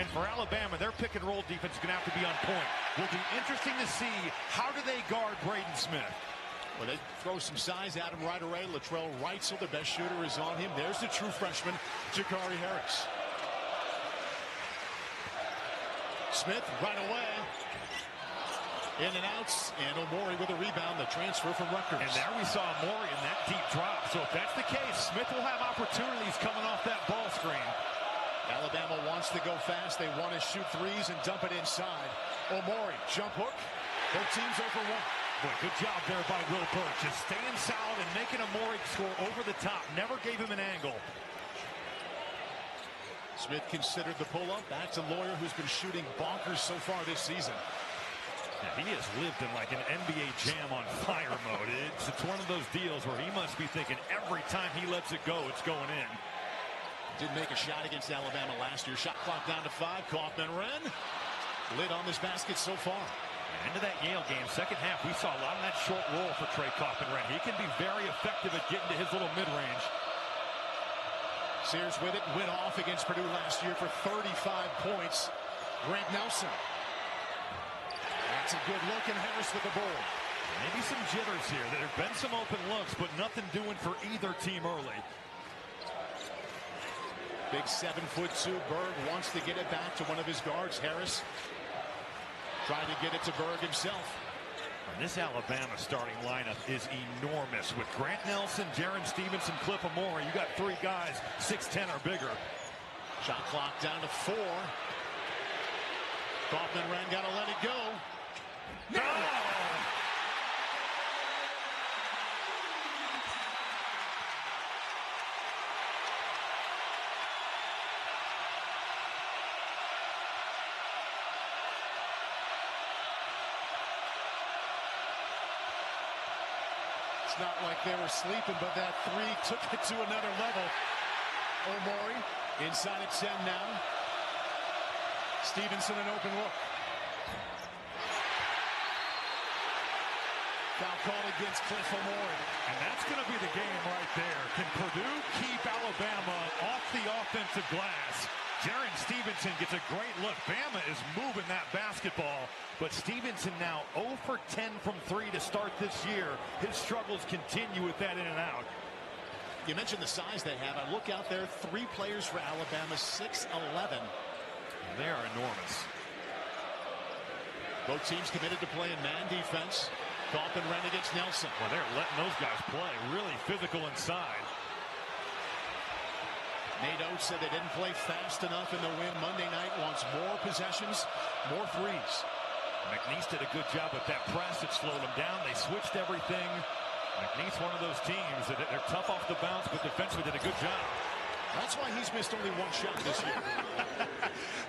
And for Alabama, their pick and roll defense is going to have to be on point. Will be interesting to see how do they guard Braden Smith. Well, they throw some size at him right away. Latrell Wrightsell, the best shooter, is on him. There's the true freshman, Jakari Harris. Smith right away. In and outs, and Omori with a rebound, the transfer from Rutgers. And there we saw Omori in that deep drop. So if that's the case, Smith will have opportunities coming off that ball screen. Alabama wants to go fast. They want to shoot threes and dump it inside. Omori, jump hook. Both teams over one. Boy, good job there by Will Burke. Just staying solid and making Omori score over the top. Never gave him an angle. Smith considered the pull-up. Back to Lawyer, who's been shooting bonkers so far this season. Yeah, he has lived in like an NBA Jam on fire mode. It's one of those deals where he must be thinking every time he lets it go, it's going in. Did make a shot against Alabama last year. Shot clock down to 5. Kaufman-Renn lid on this basket so far. Into that Yale game, second half, we saw a lot of that short roll for Trey Kaufman-Renn. He can be very effective at getting to his little mid-range. Sears with it, went off against Purdue last year for 35 points. Grant Nelson. That's a good look, and Harris with the ball. Maybe some jitters here. There have been some open looks, but nothing doing for either team early. Big 7'2" Berg wants to get it back to one of his guards. Harris tried to get it to Berg himself. And this Alabama starting lineup is enormous. With Grant Nelson, Jaron Stevenson, Cliff Omori, you got 3 guys 6'10" or bigger. Shot clock down to 4. Kaufman-Renn got to let it go. No! It's not like they were sleeping, but that 3 took it to another level. Omori inside at 10 now. Stevenson an open look. Foul call against Cliff Omori. And that's going to be the game right there. Can Purdue keep Alabama off the offensive glass? Jaron Stevenson gets a great look. Bama is moving that basketball, but Stevenson now 0 for 10 from 3 to start this year. His struggles continue with that in and out. You mentioned the size they have. I look out there, 3 players for Alabama, 6'11". They are enormous. Both teams committed to playing man defense. Kaufman-Renn against Nelson. Well, they're letting those guys play. Really physical inside. Nate Oates said they didn't play fast enough in the win Monday night. Wants more possessions, more threes. McNeese did a good job with that press. It slowed them down. They switched everything. McNeese, one of those teams that they're tough off the bounce, but defensively did a good job. That's why he's missed only 1 shot this year.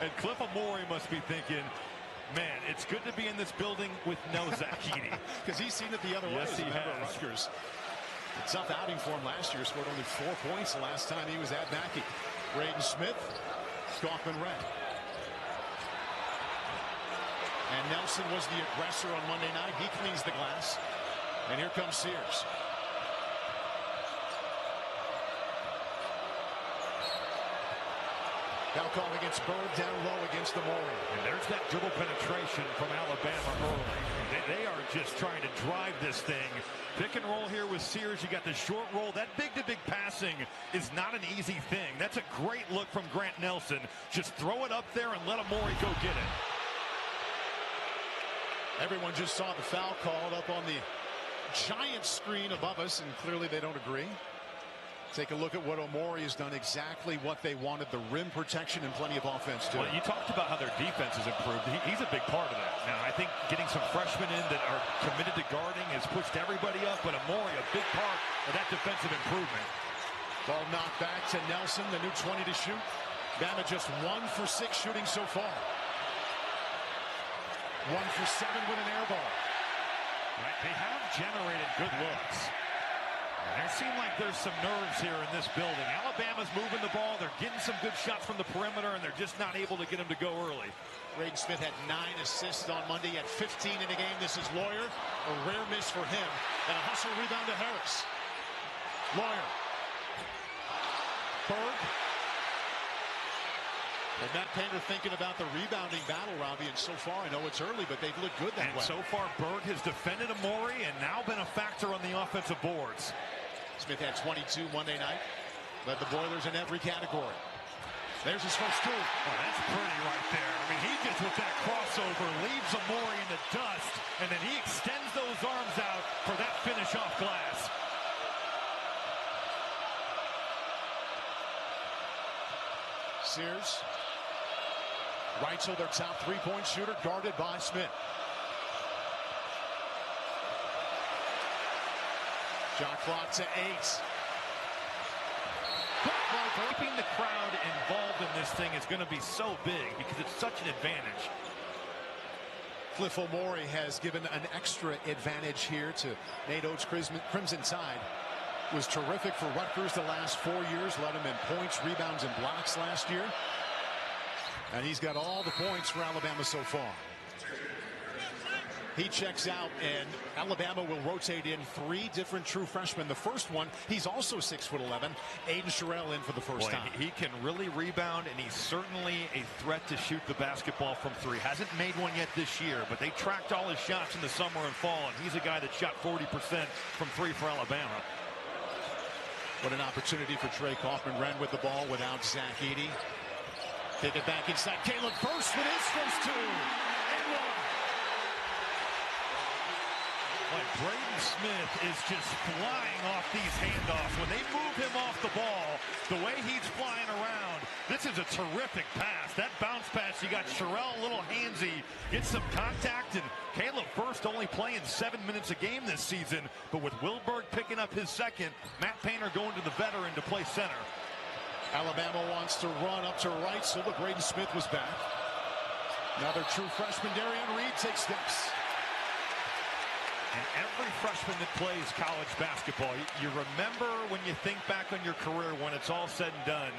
And Cliff Omori must be thinking, man, it's good to be in this building with no Zach Edey. Because he's seen it the other way. Yes, he has. Rutgers. A tough outing for him last year. Scored only 4 points the last time he was at Mackey. Braden Smith, Kaufman-Renn. And Nelson was the aggressor on Monday night. He cleans the glass. And here comes Sears. Foul call against Berg, down low against Omori. And there's that dribble penetration from Alabama early. They are just trying to drive this thing. Pick and roll here with Sears. You got the short roll. That big-to-big passing is not an easy thing. That's a great look from Grant Nelson. Just throw it up there and let Omori go get it. Everyone just saw the foul called up on the giant screen above us, and clearly they don't agree. Take a look at what Omori has done, exactly what they wanted, the rim protection and plenty of offense too. Well, you talked about how their defense has improved. He's a big part of that. Now, I think getting some freshmen in that are committed to guarding has pushed everybody up, but Omori, a big part of that defensive improvement. Ball knocked back to Nelson, the new 20 to shoot. Bama just 1 for 6 shooting so far. 1 for 7 with an air ball. Right, they have generated good looks. There seem like there's some nerves here in this building. Alabama's moving the ball. They're getting some good shots from the perimeter, and they're just not able to get them to go early. Braden Smith had 9 assists on Monday. He had 15 in the game. This is Lawyer. A rare miss for him. And a hustle rebound to Harris. Lawyer. Berg. And Matt Painter thinking about the rebounding battle, Robbie, and so far, I know it's early, but they've looked good that way. And so far, Berg has defended Amori and now been a factor on the offensive boards. Smith had 22 Monday night. Led the Boilers in every category. There's his first two. Oh, that's pretty right there. I mean, he gets with that crossover, leaves Amori in the dust, and then he extends those arms out for that finish off glass. Sears. Reitzel, their top three-point shooter, guarded by Smith. Shot clock to 8. Keeping the crowd involved in this thing is going to be so big because it's such an advantage. Cliff Omori has given an extra advantage here to Nate Oates' Crimson Tide. Was terrific for Rutgers the last 4 years. Led him in points, rebounds, and blocks last year. And he's got all the points for Alabama so far. He checks out, and Alabama will rotate in 3 different true freshmen. The first one, he's also 6'11". Aiden Sherrill in for the first time. He can really rebound, and he's certainly a threat to shoot the basketball from 3. Hasn't made one yet this year, but they tracked all his shots in the summer and fall, and he's a guy that shot 40% from 3 for Alabama. What an opportunity for Trey Kaufman-Renn with the ball without Zach Edey. Take it back inside. Caleb first with his first 2. And 1. Like Braden Smith is just flying off these handoffs. When they move him off the ball, the way he's flying around, this is a terrific pass. That bounce pass, you got Sherrill a little handsy, gets some contact, and Caleb First only playing 7 minutes a game this season, but with Wilberg picking up his second, Matt Painter going to the veteran to play center. Alabama wants to run up to right, so the Braden Smith was back. Another true freshman, Darian Reed, takes steps. And every freshman that plays college basketball, you remember when you think back on your career when it's all said and done,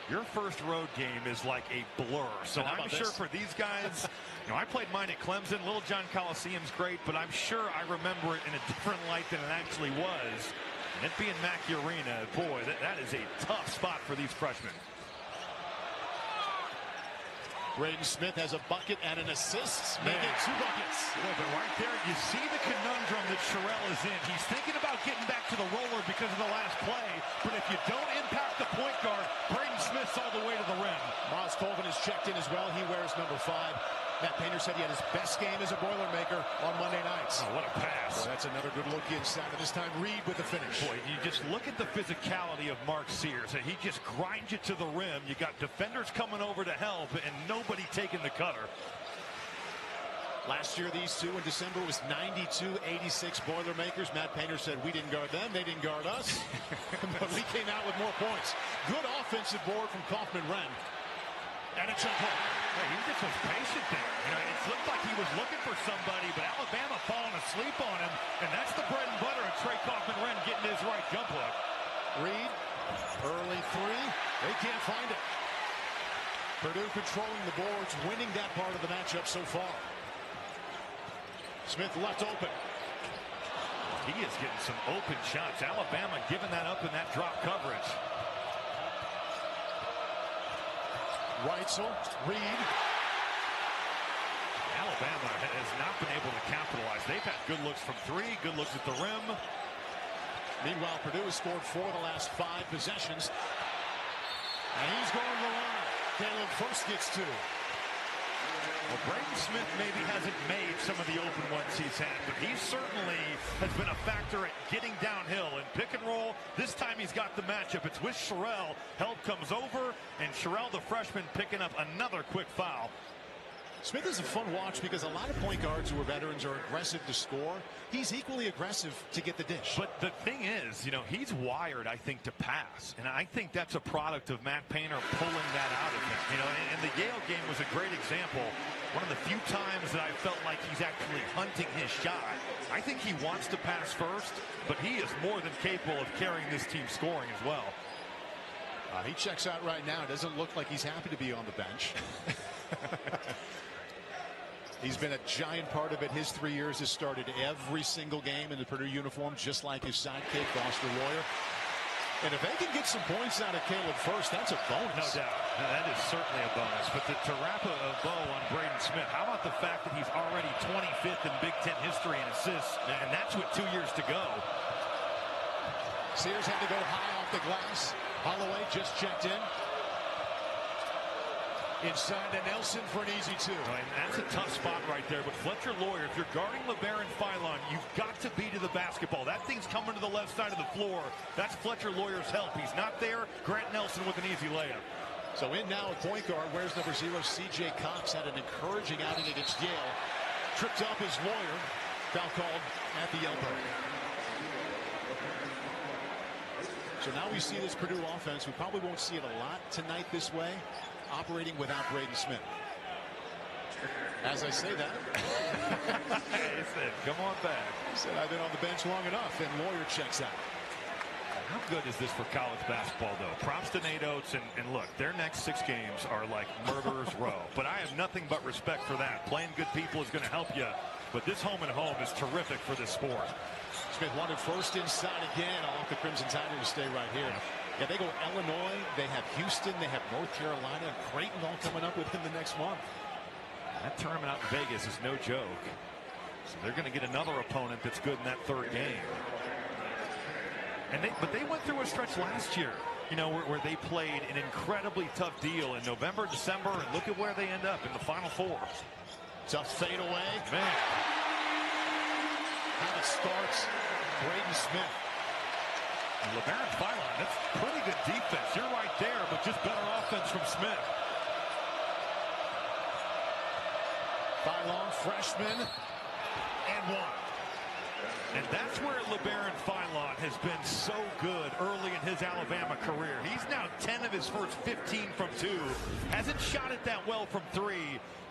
your first road game is like a blur. So I'm sure for these guys, I played mine at Clemson. Little John Coliseum's great, but I'm sure I remember it in a different light than it actually was. And it being Mackey Arena, boy, that is a tough spot for these freshmen. Braden Smith has a bucket and an assist, making 2 buckets. Yeah, but right there, you see the conundrum that Sherrill is in. He's thinking about getting back to the roller because of the last play, but if you don't impact the point guard, Braden Smith's all the way to the rim. Miles Colvin is checked in as well. He wears number 5. Matt Painter said he had his best game as a Boilermaker on Monday nights. Oh, what a pass. Well, that's another good look inside, and this time Reed with the finish. Boy, you just look at the physicality of Mark Sears, and he just grinds you to the rim. You got defenders coming over to help, and nobody taking the cutter. Last year, these two in December was 92-86 Boilermakers. Matt Painter said we didn't guard them, they didn't guard us. But we came out with more points. Good offensive board from Kaufman-Renn. And a jump ball. He just was patient there. It looked like he was looking for somebody, but Alabama falling asleep on him, and that's the bread and butter of Trey Kaufman-Renn getting his right jump hook. Reed, early 3. They can't find it. Purdue controlling the boards, winning that part of the matchup so far. Smith left open. He is getting some open shots. Alabama giving that up in that drop coverage. Reitzel, Reed. Alabama has not been able to capitalize. They've had good looks from 3, good looks at the rim. Meanwhile, Purdue has scored 4 of the last 5 possessions. And he's going to the line. Caleb First gets 2. Well, Braden Smith maybe hasn't made some of the open ones he's had, but he certainly has been a factor at getting downhill and pick and roll. This time he's got the matchup. It's with Sherrill. Help comes over, and Sherrill, the freshman, picking up another quick foul. Smith is a fun watch because a lot of point guards who are veterans are aggressive to score. He's equally aggressive to get the dish. But the thing is, he's wired, I think, to pass. And I think that's a product of Matt Painter pulling that out of him. And the Yale game was a great example. One of the few times that I felt like he's actually hunting his shot. I think he wants to pass first, but he is more than capable of carrying this team scoring as well. He checks out right now. It doesn't look like he's happy to be on the bench. He's been a giant part of it. His 3 years has started every single game in the Purdue uniform, just like his sidekick, Foster Loyer. And if they can get some points out of Caleb first, that's a bonus. No doubt. That is certainly a bonus. But to wrap a bow on Braden Smith, how about the fact that he's already 25th in Big Ten history in assists, and that's with 2 years to go. Sears had to go high off the glass. Holloway just checked in. Inside to Nelson for an easy two. And that's a tough spot right there. But Fletcher Lawyer, if you're guarding LeBaron Philon, you've got to be to the basketball. That thing's coming to the left side of the floor. That's Fletcher Lawyer's help. He's not there. Grant Nelson with an easy layup. So in now at point guard, where's number 0? C.J. Cox had an encouraging outing against Yale. Tripped up his Lawyer. Foul called at the elbow. So now we see this Purdue offense. We probably won't see it a lot tonight this way, operating without Braden Smith. As I say that, He said, come on back. he said, I've been on the bench long enough, and Lawyer checks out. How good is this for college basketball, though? Props to Nate Oates, and look, their next 6 games are like murderer's row. But I have nothing but respect for that. Playing good people is going to help you. But this home and home is terrific for this sport. Smith wanted first inside again. Off the Crimson Tide to stay right here. Yeah, they go Illinois, they have Houston, they have North Carolina, and Creighton all coming up within the next month. That tournament out in Vegas is no joke. So they're going to get another opponent that's good in that 3rd game. But they went through a stretch last year, you know, where they played an incredibly tough deal in November, December, and look at where they end up in the Final Four. Tough fade away. Man. How it starts, Braden Smith. And LeBaron Philon, that's pretty good defense. You're right there, but just better offense from Smith. Philon, freshman, and 1. And that's where LeBaron Philon has been so good early in his Alabama career. He's now 10 of his first 15 from 2. Hasn't shot it that well from 3,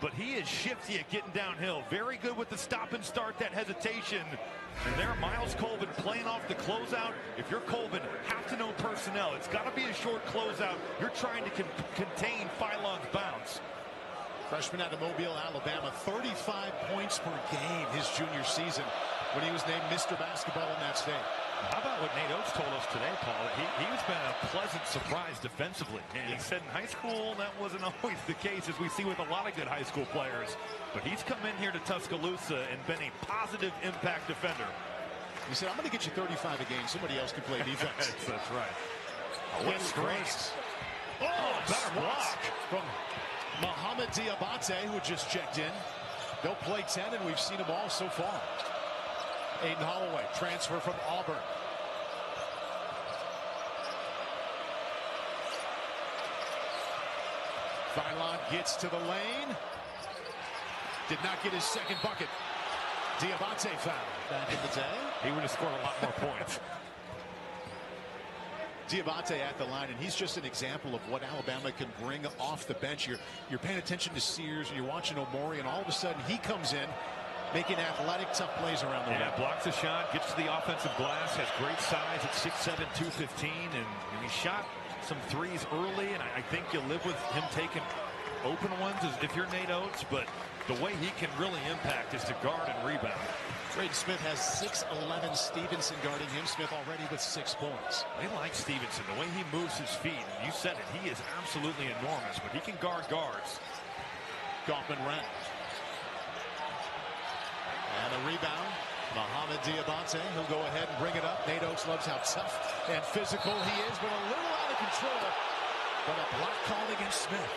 but he is shifty at getting downhill. Very good with the stop and start, that hesitation. And there, Miles Colvin playing off the closeout. If you're Colvin, have to know personnel. It's got to be a short closeout. You're trying to contain Philon's bounce. Freshman out of Mobile, Alabama, 35 points per game his junior season when he was named Mr. Basketball in that state. How about what Nate Oates told us today, Paul? He's been a pleasant surprise defensively. And he said in high school that wasn't always the case, as we see with a lot of good high school players. But he's come in here to Tuscaloosa and been a positive impact defender. He said, I'm going to get you 35 a game. Somebody else can play defense. That's right. What screens. Oh, better block from Mohamed Diabate, who just checked in. They'll play 10, and we've seen them all so far. Aiden Holloway, transfer from Auburn. Philon gets to the lane. Did not get his second bucket. Diabate foul back in the day. He would have scored a lot more points. Diabate at the line, and he's just an example of what Alabama can bring off the bench. You're paying attention to Sears, and you're watching Omori, and all of a sudden he comes in, making athletic, tough plays around the rim. Yeah, blocks a shot, gets to the offensive glass, has great size at 6'7", 215, and he shot some threes early, and I think you'll live with him taking open ones if you're Nate Oates, but the way he can really impact is to guard and rebound. Braden Smith has 6'11", Stevenson guarding him. Smith already with 6 points. They like Stevenson, the way he moves his feet. And you said it, he is absolutely enormous, but he can guard guards. Kaufman-Renn. And a rebound. Mohamed Diabate. He'll go ahead and bring it up. Nate Oates loves how tough and physical he is, but a little out of control. But a block called against Smith.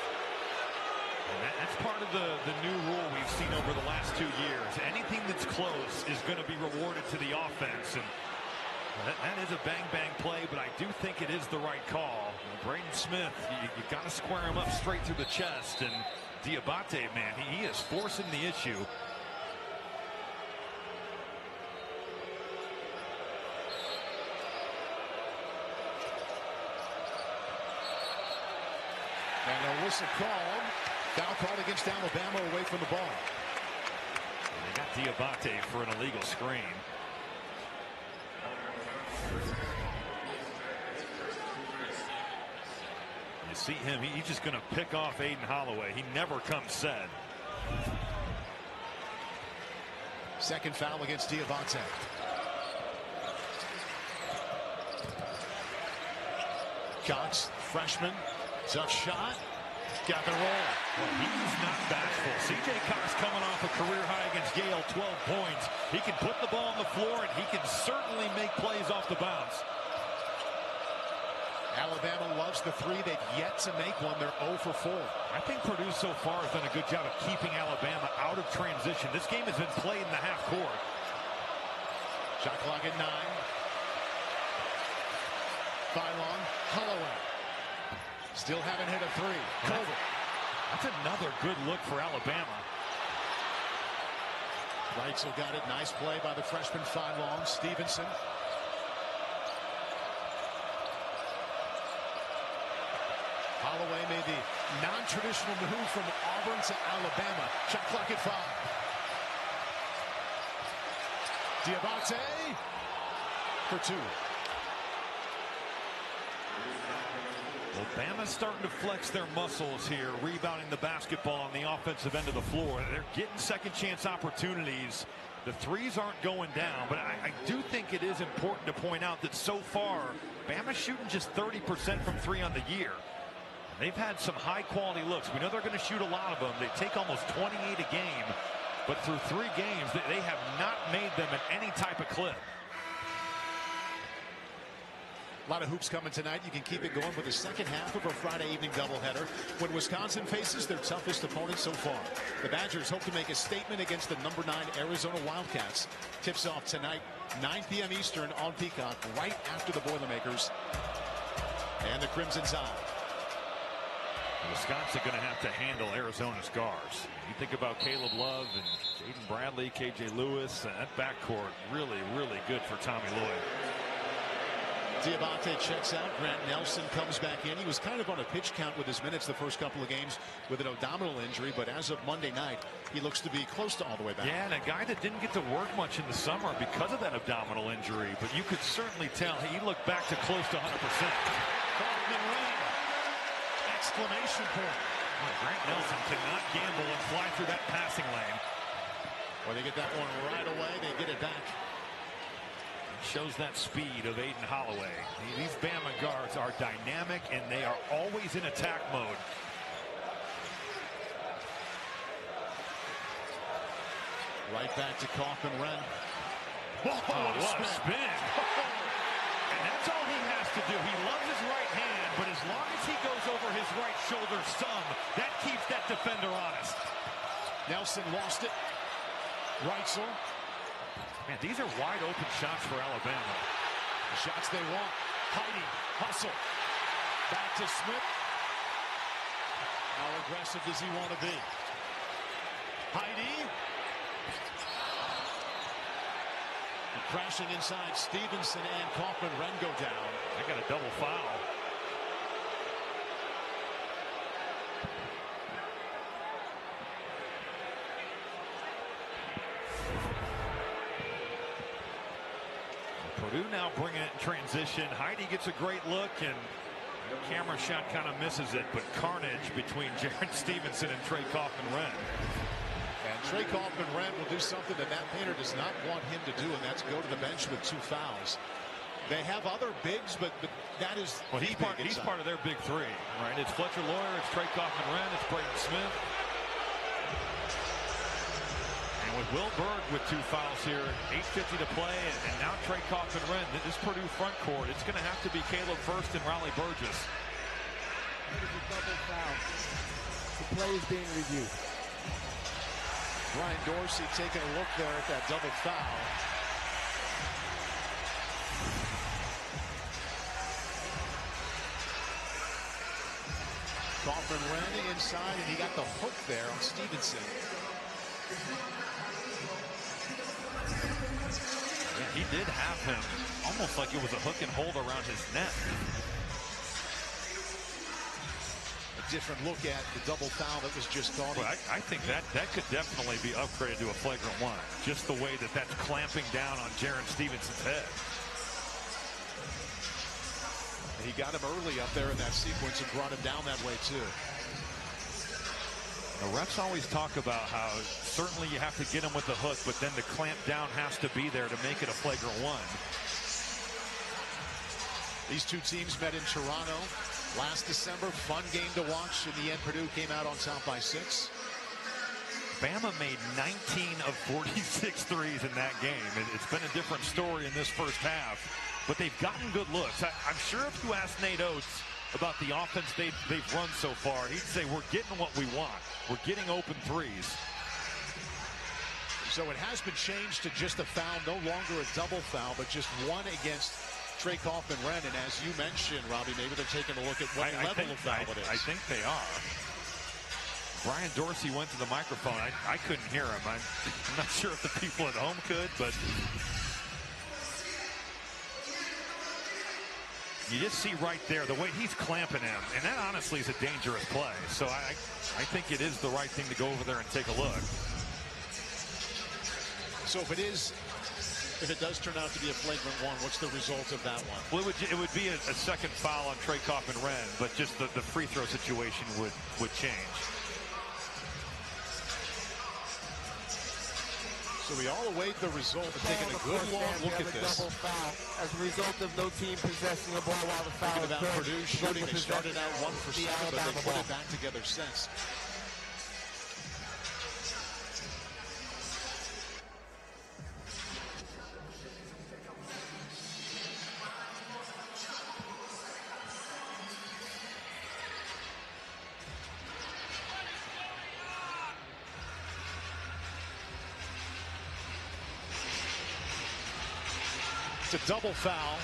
And that's part of the new rule we've seen over the last 2 years. Anything that's close is going to be rewarded to the offense. And that is a bang-bang play, but I do think it is the right call. Braden Smith, you got to square him up straight through the chest. And Diabate, man, he is forcing the issue. And a whistle called. Foul called against Alabama away from the ball. And they got Diabate for an illegal screen. You see him, he's just going to pick off Aiden Holloway. He never comes set. Second foul against Diabate. Cox, freshman, tough shot. Got the roll. Well, he's not bashful. C.J. Cox coming off a career high against Yale, 12 points. He can put the ball on the floor, and he can certainly make plays off the bounce. Alabama loves the three. They've yet to make one. They're 0 for 4. I think Purdue so far has done a good job of keeping Alabama out of transition. This game has been played in the half court. Shot clock at 9. Fylon, Holloway. Still haven't hit a three. Colbert. That's another good look for Alabama. Reitzel got it. Nice play by the freshman Fylon. Stevenson. Holloway made the non-traditional move from Auburn to Alabama. Shot clock at 5. Diabate for 2. Well, Bama's starting to flex their muscles here, rebounding the basketball on the offensive end of the floor. They're getting second chance opportunities. The threes aren't going down, but I do think it is important to point out that so far, Bama's shooting just 30% from 3 on the year. They've had some high-quality looks. We know they're going to shoot a lot of them. They take almost 28 a game, but through 3 games, they have not made them at any type of clip. A lot of hoops coming tonight. You can keep it going for the second half of a Friday evening doubleheader when Wisconsin faces their toughest opponent so far. The Badgers hope to make a statement against the number 9 Arizona Wildcats. Tips off tonight, 9 p.m. Eastern on Peacock, right after the Boilermakers and the Crimson Tide. Wisconsin going to have to handle Arizona's guards. You think about Caleb Love and Jaden Bradley, K.J. Lewis, and that backcourt really, really good for Tommy Lloyd. Diabate checks out. Grant Nelson comes back in. He was kind of on a pitch count with his minutes the first couple of games with an abdominal injury, but as of Monday night, he looks to be close to all the way back. Yeah, and a guy that didn't get to work much in the summer because of that abdominal injury, but you could certainly tell he looked back to close to 100%. Exclamation point. Well, Grant Nelson cannot gamble and fly through that passing lane. Well, they get that one right away. They get it back. Shows that speed of Aiden Holloway. These Bama guards are dynamic, and they are always in attack mode. Right back to Kaufman-Renn. Oh, what a spin. And that's all he has to do. He loves his right hand, but as long as he goes over his right shoulder some, that keeps that defender honest. Nelson lost it. Reitzel. Man, these are wide open shots for Alabama. The shots they want. Heidi, hustle. Back to Smith. How aggressive does he want to be? Heidi. And crashing inside, Stevenson and Kaufman-Renn go down. I got a double foul. Purdue now bringing it in transition. Heidi gets a great look, and camera shot kind of misses it, but carnage between Jaren Stevenson and Trey Kaufman-Renn. And Trey Kaufman-Renn will do something that painter does not want him to do, and that's go to the bench with 2 fouls. They have other bigs, but that is he's part of their big 3, right? It's Fletcher Lawyer, it's Trey Kaufman-Renn, it's Braden Smith. With Will Berg with 2 fouls here, 8:50 to play, and now Trey Kaufman-Renn. This Purdue front court, it's going to have to be Caleb First and Raleigh Burgess. There's a double foul. The play is being reviewed. Brian Dorsey taking a look there at that double foul. Kaufman-Renn inside, and he got the hook there on Stevenson. Yeah, he did have him almost like it was a hook and hold around his neck. A different look at the double foul that was just called. Well, I think that could definitely be upgraded to a flagrant 1. Just the way that's clamping down on Jaren Stevenson's head. He got him early up there in that sequence and brought him down that way too. The refs always talk about how certainly you have to get him with the hook, but then the clamp down has to be there to make it a flagrant 1. These two teams met in Toronto last December. Fun game to watch. In the end, Purdue came out on top by 6. Bama made 19 of 46 threes in that game. It's been a different story in this first half, but they've gotten good looks. I'm sure if you ask Nate Oates about the offense they've run so far, he'd say we're getting what we want. We're getting open threes. So it has been changed to just a foul, no longer a double foul, but just one against Trey Kaufman-Renn. And as you mentioned, Robbie, maybe they're taking a look at what level of foul it is. I think they are. Brian Dorsey went to the microphone. I couldn't hear him. I'm not sure if the people at home could, but you just see right there the way he's clamping him, and that honestly is a dangerous play. So I think it is the right thing to go over there and take a look. So if it does turn out to be a flagrant one, what's the result of that one? Well, it would be a second foul on Trey Kaufman-Renn, but just the free throw situation would change. So we all await the result of taking a good long look at this. As a result of no team possessing the ball while the foul occurred. About Purdue shooting, they started out 1 for 7, but they put it back together since. It's a double foul.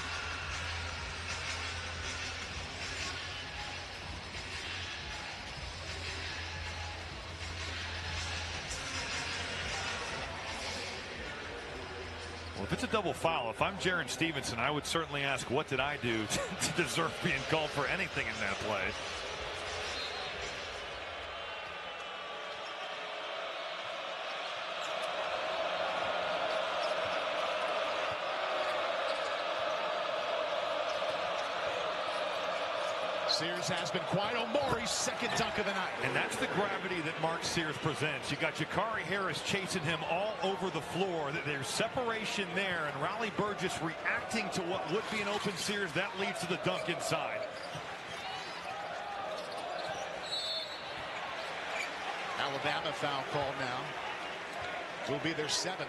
Well, if it's a double foul, if I'm Jaren Stevenson, I would certainly ask, what did I do to deserve being called for anything in that play? Sears has been quiet. Omori's second dunk of the night. And that's the gravity that Mark Sears presents. You got Jakari Harris chasing him all over the floor. There's separation there, and Raleigh Burgess reacting to what would be an open Sears. That leads to the dunk inside. Alabama foul call now. Will be their 7th.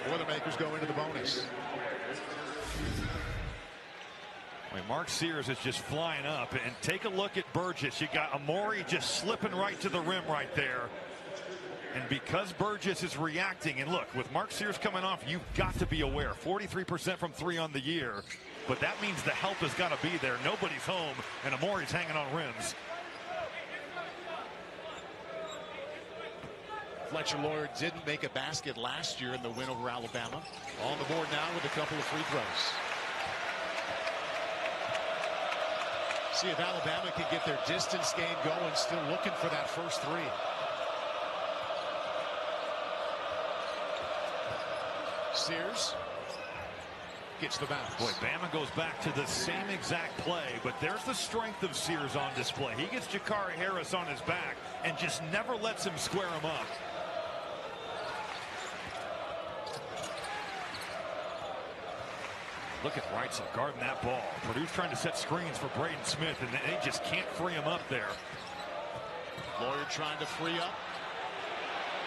Boilermakers go into the bonus. Mark Sears is just flying up, and take a look at Burgess. You got Omori just slipping right to the rim right there. And because Burgess is reacting, and look, with Mark Sears coming off, you've got to be aware. 43% from 3 on the year, but that means the help has got to be there. Nobody's home, and Omori's hanging on rims. Fletcher Lawyer didn't make a basket last year in the win over Alabama. On the board now with a couple of free throws. See if Alabama can get their distance game going, still looking for that first 3. Sears gets the bounce. Boy, Bama goes back to the same exact play, but there's the strength of Sears on display. He gets Jakari Harris on his back and just never lets him square him up. Look at Reitzel guarding that ball. Purdue's trying to set screens for Braden Smith, and they just can't free him up there. Lawyer trying to free up.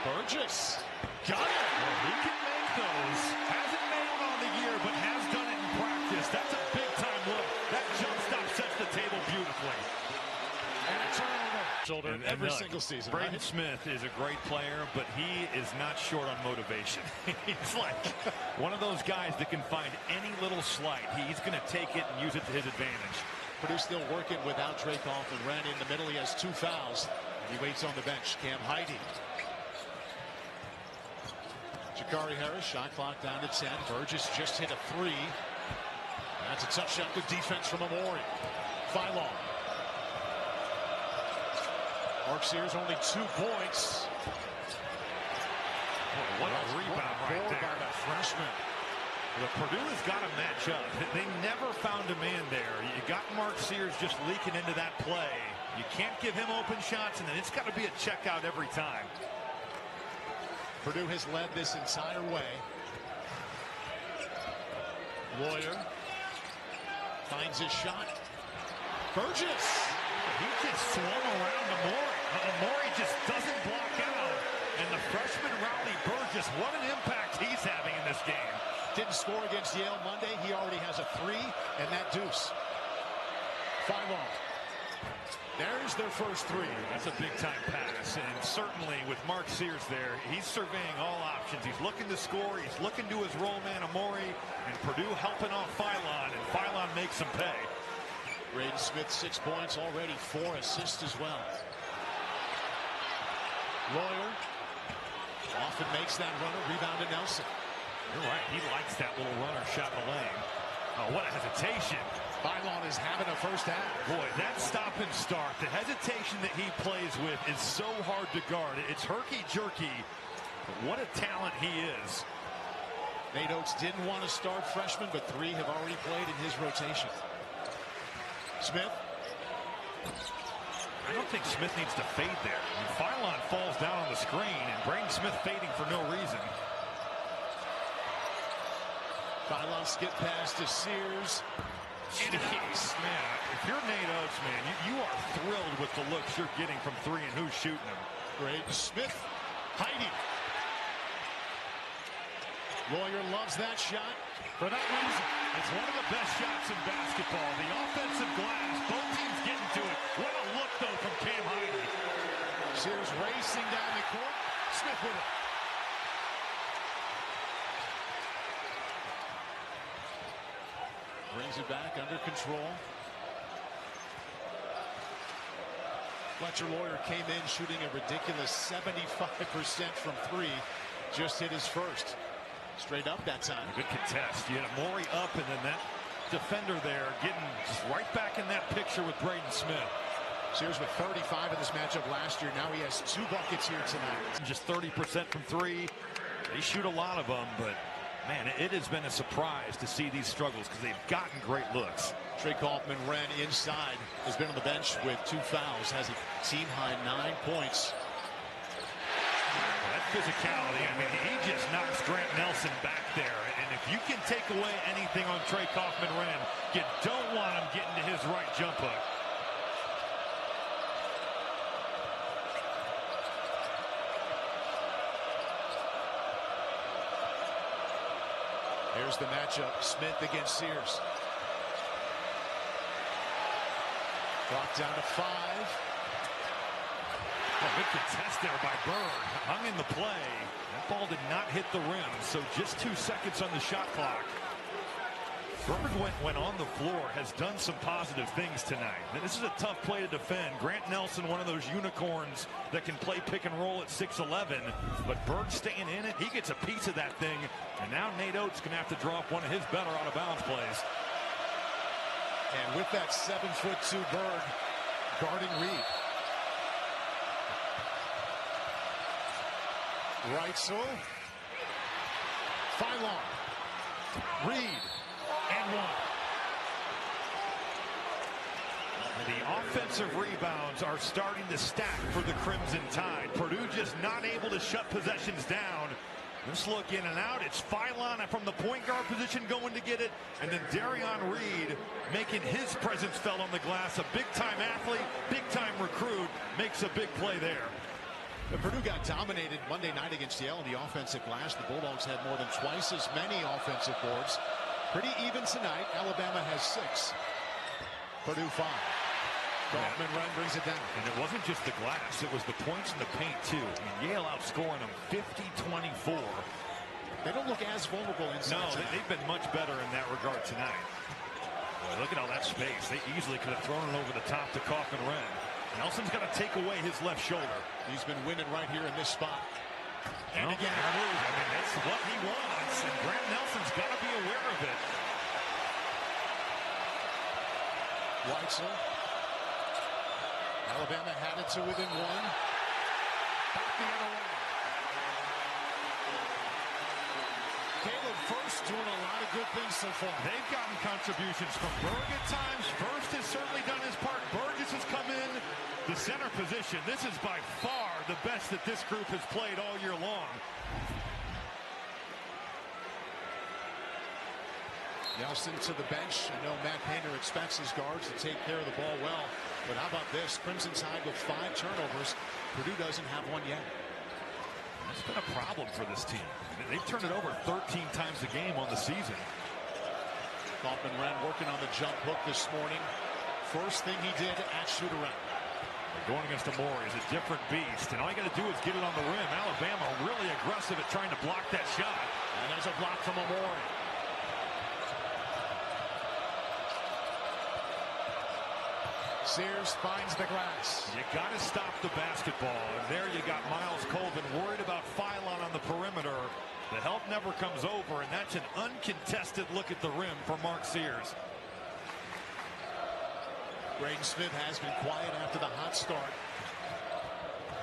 Burgess got it. Well, he can make those. Hasn't made one on the year, but has done it in practice. That's a big-time look. That jump stop sets the table beautifully. And a turnover. Shoulder every single season. Braden right? Smith is a great player, but he is not short on motivation. He's like one of those guys that can find any little slight. He's going to take it and use it to his advantage. Purdue still working without Trey Kaufman-Renn in the middle. He has 2 fouls. He waits on the bench. Cam Heide. Jakari Harris, shot clock down to 10. Burgess just hit a 3. That's a tough shot. Good defense from Omori. Philon. Mark Sears only 2 points. Boy, what a rebound right there by that freshman. Purdue has got to match up. They never found a man there. You got Mark Sears just leaking into that play. You can't give him open shots, and then it's got to be a check out every time. Purdue has led this entire way. Lawyer finds his shot. Burgess. He just swung around Amori. Amori just doesn't block out. And the freshman Rowley Burgess, what an impact he's having in this game. Didn't score against Yale Monday. He already has a 3 and that deuce. Phylon. There's their first 3. That's a big-time pass, and certainly with Mark Sears there, he's surveying all options. He's looking to score. He's looking to his roll man, Amori, and Purdue helping off Phylon, and Phylon makes him pay. Braden Smith, 6 points already, 4 assists as well. Lawyer often makes that runner, rebound to Nelson. You're right, he likes that little runner shot in the lane. Oh, what a hesitation. Phylon is having a first half. Boy, that stop and start, the hesitation that he plays with is so hard to guard. It's herky-jerky, but what a talent he is. Nate Oates didn't want to start freshman, but 3 have already played in his rotation. Smith. I don't think Smith needs to fade there. I mean, Phylon falls down on the screen, and Braden Smith fading for no reason. Phylon skip pass to Sears. Jeez, man, if you're Nate Oates, man, you are thrilled with the looks you're getting from 3 and who's shooting them. Braden Smith hiding. Lawyer loves that shot. For that reason, it's one of the best shots in basketball. The offensive glass, both teams getting to it. What a look, though, from Cam Heide. Sears racing down the court. Smith with it. Brings it back under control. Fletcher Lawyer came in shooting a ridiculous 75% from 3. Just hit his first. Straight up that time. A good contest. You had Amori up, and then that defender there getting just right back in that picture with Braden Smith. Sears with 35 in this matchup last year. Now he has 2 buckets here tonight. Just 30% from 3. They shoot a lot of them, but man, it has been a surprise to see these struggles because they've gotten great looks. Trey Kaufman-Renn inside has been on the bench with 2 fouls, has a team-high 9 points. That physicality, I mean, he just knocks Grant Nelson back there. And if you can take away anything on Trey Kaufman-Renn, you don't want him getting to his right jump hook. Here's the matchup, Smith against Sears. Brought down to 5. A good contest there by Bird. Hung in the play. That ball did not hit the rim, so just 2 seconds on the shot clock. Bird when on the floor has done some positive things tonight. Now, this is a tough play to defend. Grant Nelson, one of those unicorns that can play pick and roll at 6'11", but Bird staying in it. He gets a piece of that thing, and now Nate Oates going to have to drop one of his better out-of-bounds plays. And with that 7'2" Bird guarding Reed. Reitzel. Phylon. Reed. And 1. The offensive rebounds are starting to stack for the Crimson Tide. Purdue just not able to shut possessions down. Let's look in and out. It's Phylon from the point guard position going to get it. And then Darion Reed making his presence felt on the glass. A big-time athlete, big-time recruit, makes a big play there. The Purdue got dominated Monday night against Yale in the offensive glass. The Bulldogs had more than twice as many offensive boards. Pretty even tonight. Alabama has 6. Purdue 5. Kaufman-Renn brings it down. And it wasn't just the glass. It was the points in the paint, too. I mean, Yale outscoring them 50-24. They don't look as vulnerable inside. No, they've been much better in that regard tonight. Boy, look at all that space. They easily could have thrown it over the top to Kaufman-Renn. Nelson's got to take away his left shoulder. He's been winning right here in this spot. And again, I mean, that's what he wants, and Grant Nelson's got to be aware of it. Reitzel. Alabama had it to within 1. Back the other way. Caleb First doing a lot of good things so far. They've gotten contributions from Berg at times. First has certainly done his part. Burgess has come in the center position. This is by far the best that this group has played all year long. Nelson to the bench. I know Matt Painter expects his guards to take care of the ball well, but how about this? Crimson Tide with 5 turnovers. Purdue doesn't have one yet. That's been a problem for this team. They've turned it over 13 times a game on the season. Kaufman-Renn working on the jump hook this morning. First thing he did at shoot-around. Going against Amore is a different beast, and all you got to do is get it on the rim. Alabama really aggressive at trying to block that shot. And there's a block from Amore. Sears finds the glass. You got to stop the basketball, and there you got Miles Colvin worried about Philon on the perimeter. The help never comes over, and that's an uncontested look at the rim for Mark Sears. Braden Smith has been quiet after the hot start.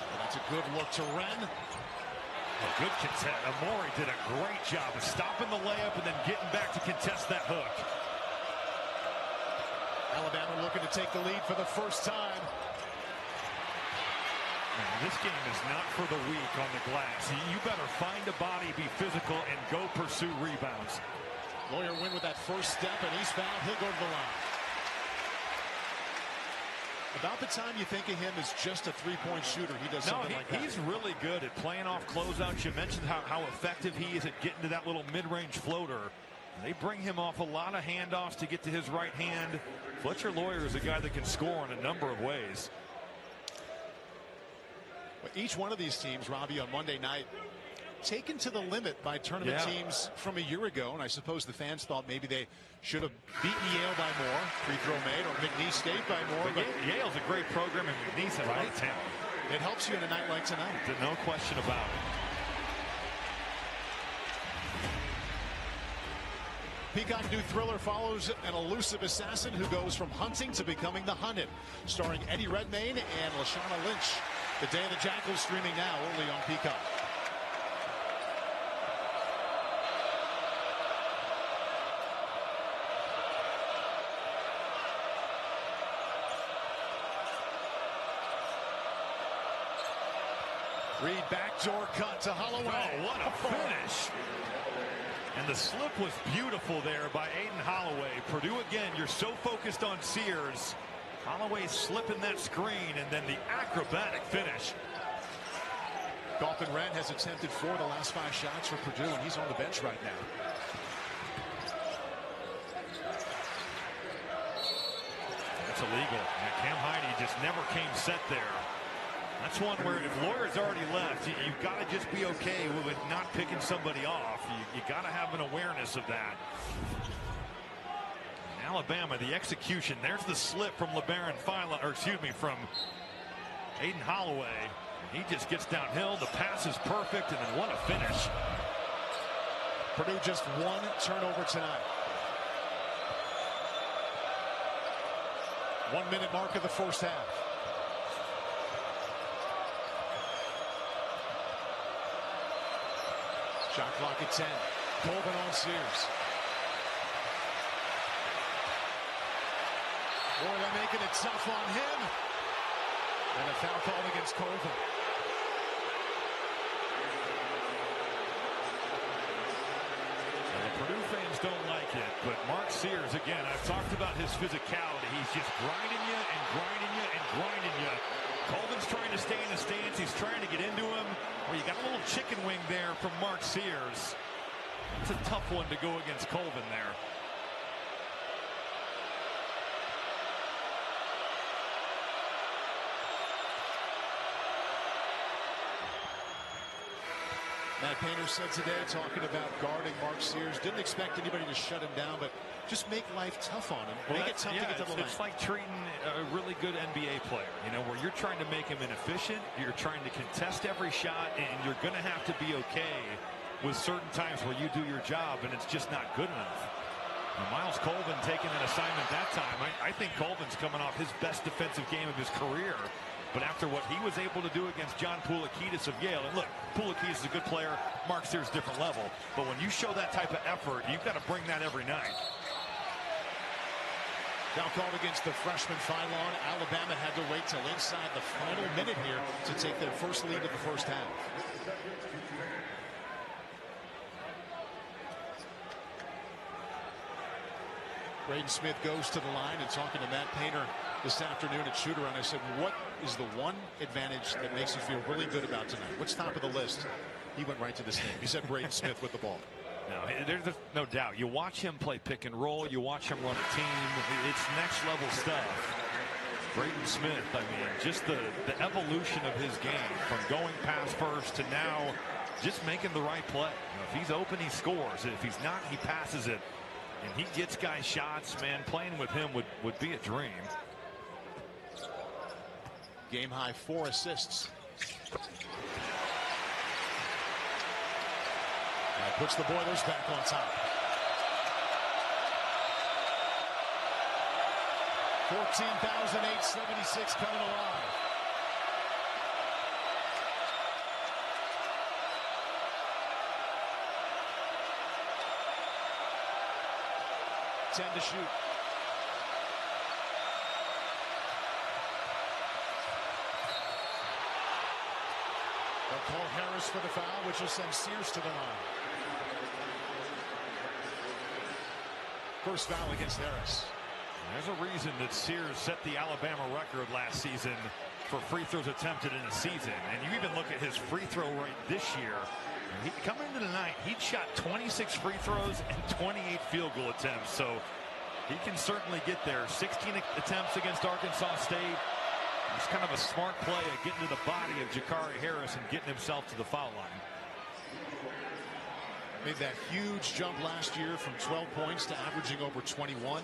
And that's a good look to Renn. A good contest. Amore did a great job of stopping the layup and then getting back to contest that hook. Alabama looking to take the lead for the first time. Man, this game is not for the weak on the glass. You better find a body, be physical, and go pursue rebounds. Lawyer win with that first step, and he's fouled. He'll go to the line. About the time you think of him as just a three-point shooter, he does something like that. He's really good at playing off closeouts. You mentioned how effective he is at getting to that little mid-range floater. They bring him off a lot of handoffs to get to his right hand. Fletcher Lawyer is a guy that can score in a number of ways. But each one of these teams, Robbie, on Monday night, taken to the limit by tournament teams from a year ago, and I suppose the fans thought maybe they should have beaten Yale by more. Free throw made, or McNeese State by more. But Yale's a great program, and McNeese has a lot of talent. It helps you in a night like tonight. No question about it. Peacock new thriller follows an elusive assassin who goes from hunting to becoming the hunted. Starring Eddie Redmayne and Lashana Lynch. The Day of the Jackal streaming now only on Peacock. Reed backdoor cut to Holloway. Oh, what a finish. And the slip was beautiful there by Aiden Holloway. Purdue again, you're so focused on Sears. Holloway slipping that screen, and then the acrobatic finish. Kaufman-Renn has attempted 4 of the last 5 shots for Purdue, and he's on the bench right now. That's illegal. And Cam Heide just never came set there. That's one where if Lawyer's already left, you've got to just be okay with it not picking somebody off. You got to have an awareness of that. In Alabama, the execution. There's the slip from LeBaron Philon, or excuse me, from Aiden Holloway. He just gets downhill. The pass is perfect, and then what a finish. Purdue just 1 turnover tonight. 1 minute mark of the first half. Shot clock at 10. Colvin on Sears. Boy, they're making it tough on him. And a foul called against Colvin. The Purdue fans don't like it, but Mark Sears, again, I've talked about his physicality. He's just grinding you and grinding you and grinding you. Colvin's trying to stay in the stance. He's trying to get into him. Well, you got a little chicken wing there from Mark Sears. It's a tough one to go against Colvin there. Matt Painter said today, talking about guarding Mark Sears, didn't expect anybody to shut him down, but just make life tough on him. Well, make it tough to get to the line. It's like treating a really good NBA player, you know, where you're trying to make him inefficient, you're trying to contest every shot, and you're going to have to be okay with certain times where you do your job, and it's just not good enough. Now, Miles Colvin taking an assignment that time. I think Colvin's coming off his best defensive game of his career. But after what he was able to do against John Poulikitis of Yale, and look, Poulikitis is a good player, Mark Sears different level. But when you show that type of effort, you've got to bring that every night. Foul called against the freshman Philon. Alabama had to wait till inside the final minute here to take their first lead of the first half. Braden Smith goes to the line, and talking to Matt Painter this afternoon at Shoot-Around, I said, what is the one advantage that makes you feel really good about tonight? What's top of the list? He went right to this name. He said Braden Smith with the ball. No, there's no doubt. You watch him play pick and roll. You watch him run a team. It's next level stuff. Braden Smith, I mean, just the evolution of his game from going pass first to now just making the right play. You know, if he's open, he scores. If he's not, he passes it. And he gets guys shots, man. Playing with him would be a dream. Game high 4 assists. That puts the Boilers back on top. 14,876 coming alive. To shoot. They'll call Harris for the foul, which will send Sears to the line. First foul against Harris. There's a reason that Sears set the Alabama record last season for free throws attempted in a season. And you even look at his free throw rate this year. Coming into the night, he shot 26 free throws and 28 field goal attempts. So he can certainly get there. 16 attempts against Arkansas State. It's kind of a smart play of getting to the body of Jakari Harris and getting himself to the foul line. Made that huge jump last year from 12 points to averaging over 21.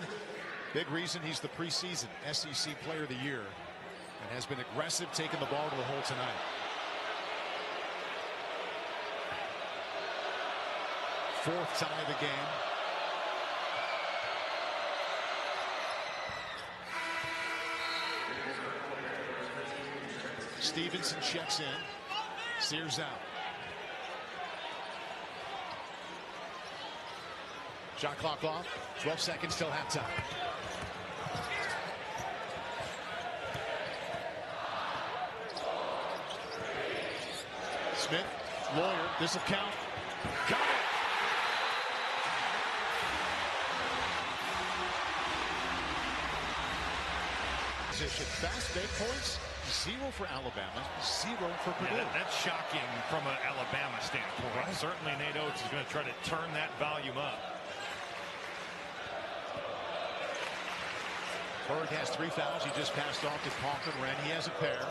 Big reason he's the preseason SEC Player of the Year and has been aggressive taking the ball to the hole tonight. Fourth tie of the game. Stevenson checks in. Sears out. Shot clock off. 12 seconds till halftime. Smith, Lawyer, this will count. Got it. Position. Fast break points. 0 for Alabama, 0 for Purdue. Yeah, that's shocking from an Alabama standpoint. Right. Certainly Nate Oates is going to try to turn that volume up. Berg has 3 fouls. He just passed off to Kaufman Wren. He has a pair.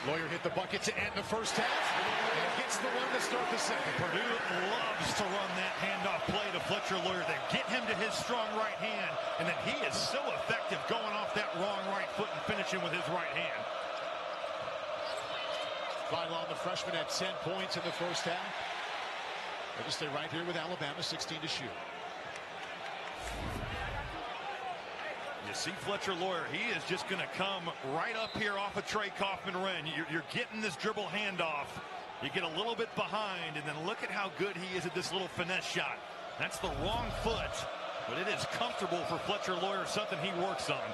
Lawyer hit the bucket to end the first half and gets the one to start the second. Purdue loves to run that handoff play to Fletcher Lawyer. They get him to his strong right hand, and then he is so effective going off that wrong right foot and finishing with his right hand. Philon, the freshman, had 10 points in the first half. They'll just stay right here with Alabama, 16 to shoot. You see Fletcher Lawyer, he is just going to come right up here off of Trey Kaufman-Wren. You're getting this dribble handoff. You get a little bit behind, and then look at how good he is at this little finesse shot. That's the wrong foot, but it is comfortable for Fletcher Lawyer, something he works on.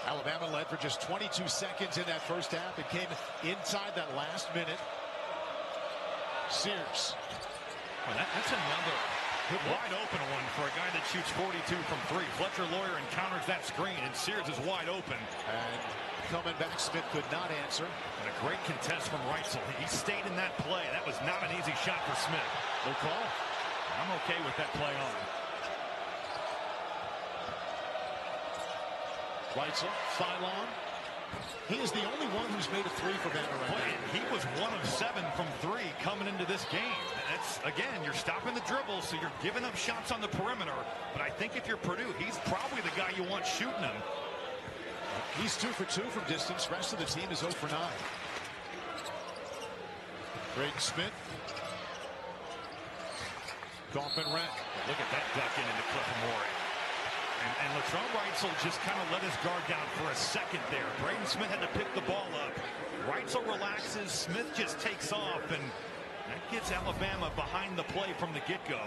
Alabama led for just 22 seconds in that first half. It came inside that last minute. Sears. Well, that's another wide open one for a guy that shoots 42 from 3. Fletcher Lawyer encounters that screen, and Sears is wide open. And coming back, Smith could not answer. And a great contest from Reitzel. He stayed in that play. That was not an easy shot for Smith. No call. I'm okay with that play on. Reitzel, Philon. He is the only one who's made a 3 for Bama right now. He was 1 of 7 from 3 coming into this game. That's, again, you're stopping the dribble, so you're giving up shots on the perimeter. But I think if you're Purdue, he's probably the guy you want shooting him. He's 2 for 2 from distance. Rest of the team is 0 for 9. Braden Smith. Kaufman-Wren. Look at that duck in into Cliff Amore. And Latrell Reitzel just kind of let his guard down for a second there. Braden Smith had to pick the ball up. Reitzel relaxes. Smith just takes off, and that gets Alabama behind the play from the get-go.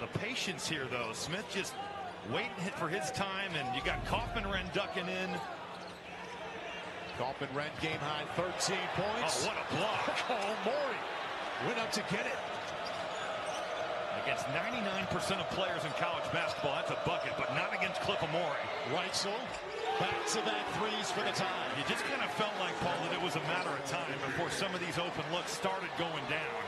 The patience here, though. Smith just waiting for his time, and you got Kaufman-Wren ducking in. Kaufman-Wren game high 13 points. Oh, what a block. Oh, Maury went up to get it. Against 99% of players in college basketball, that's a bucket, but not against Cliff Amore. Reitzel, back-to-back threes for the tie. You just kind of felt like, Paul, that it was a matter of time before some of these open looks started going down.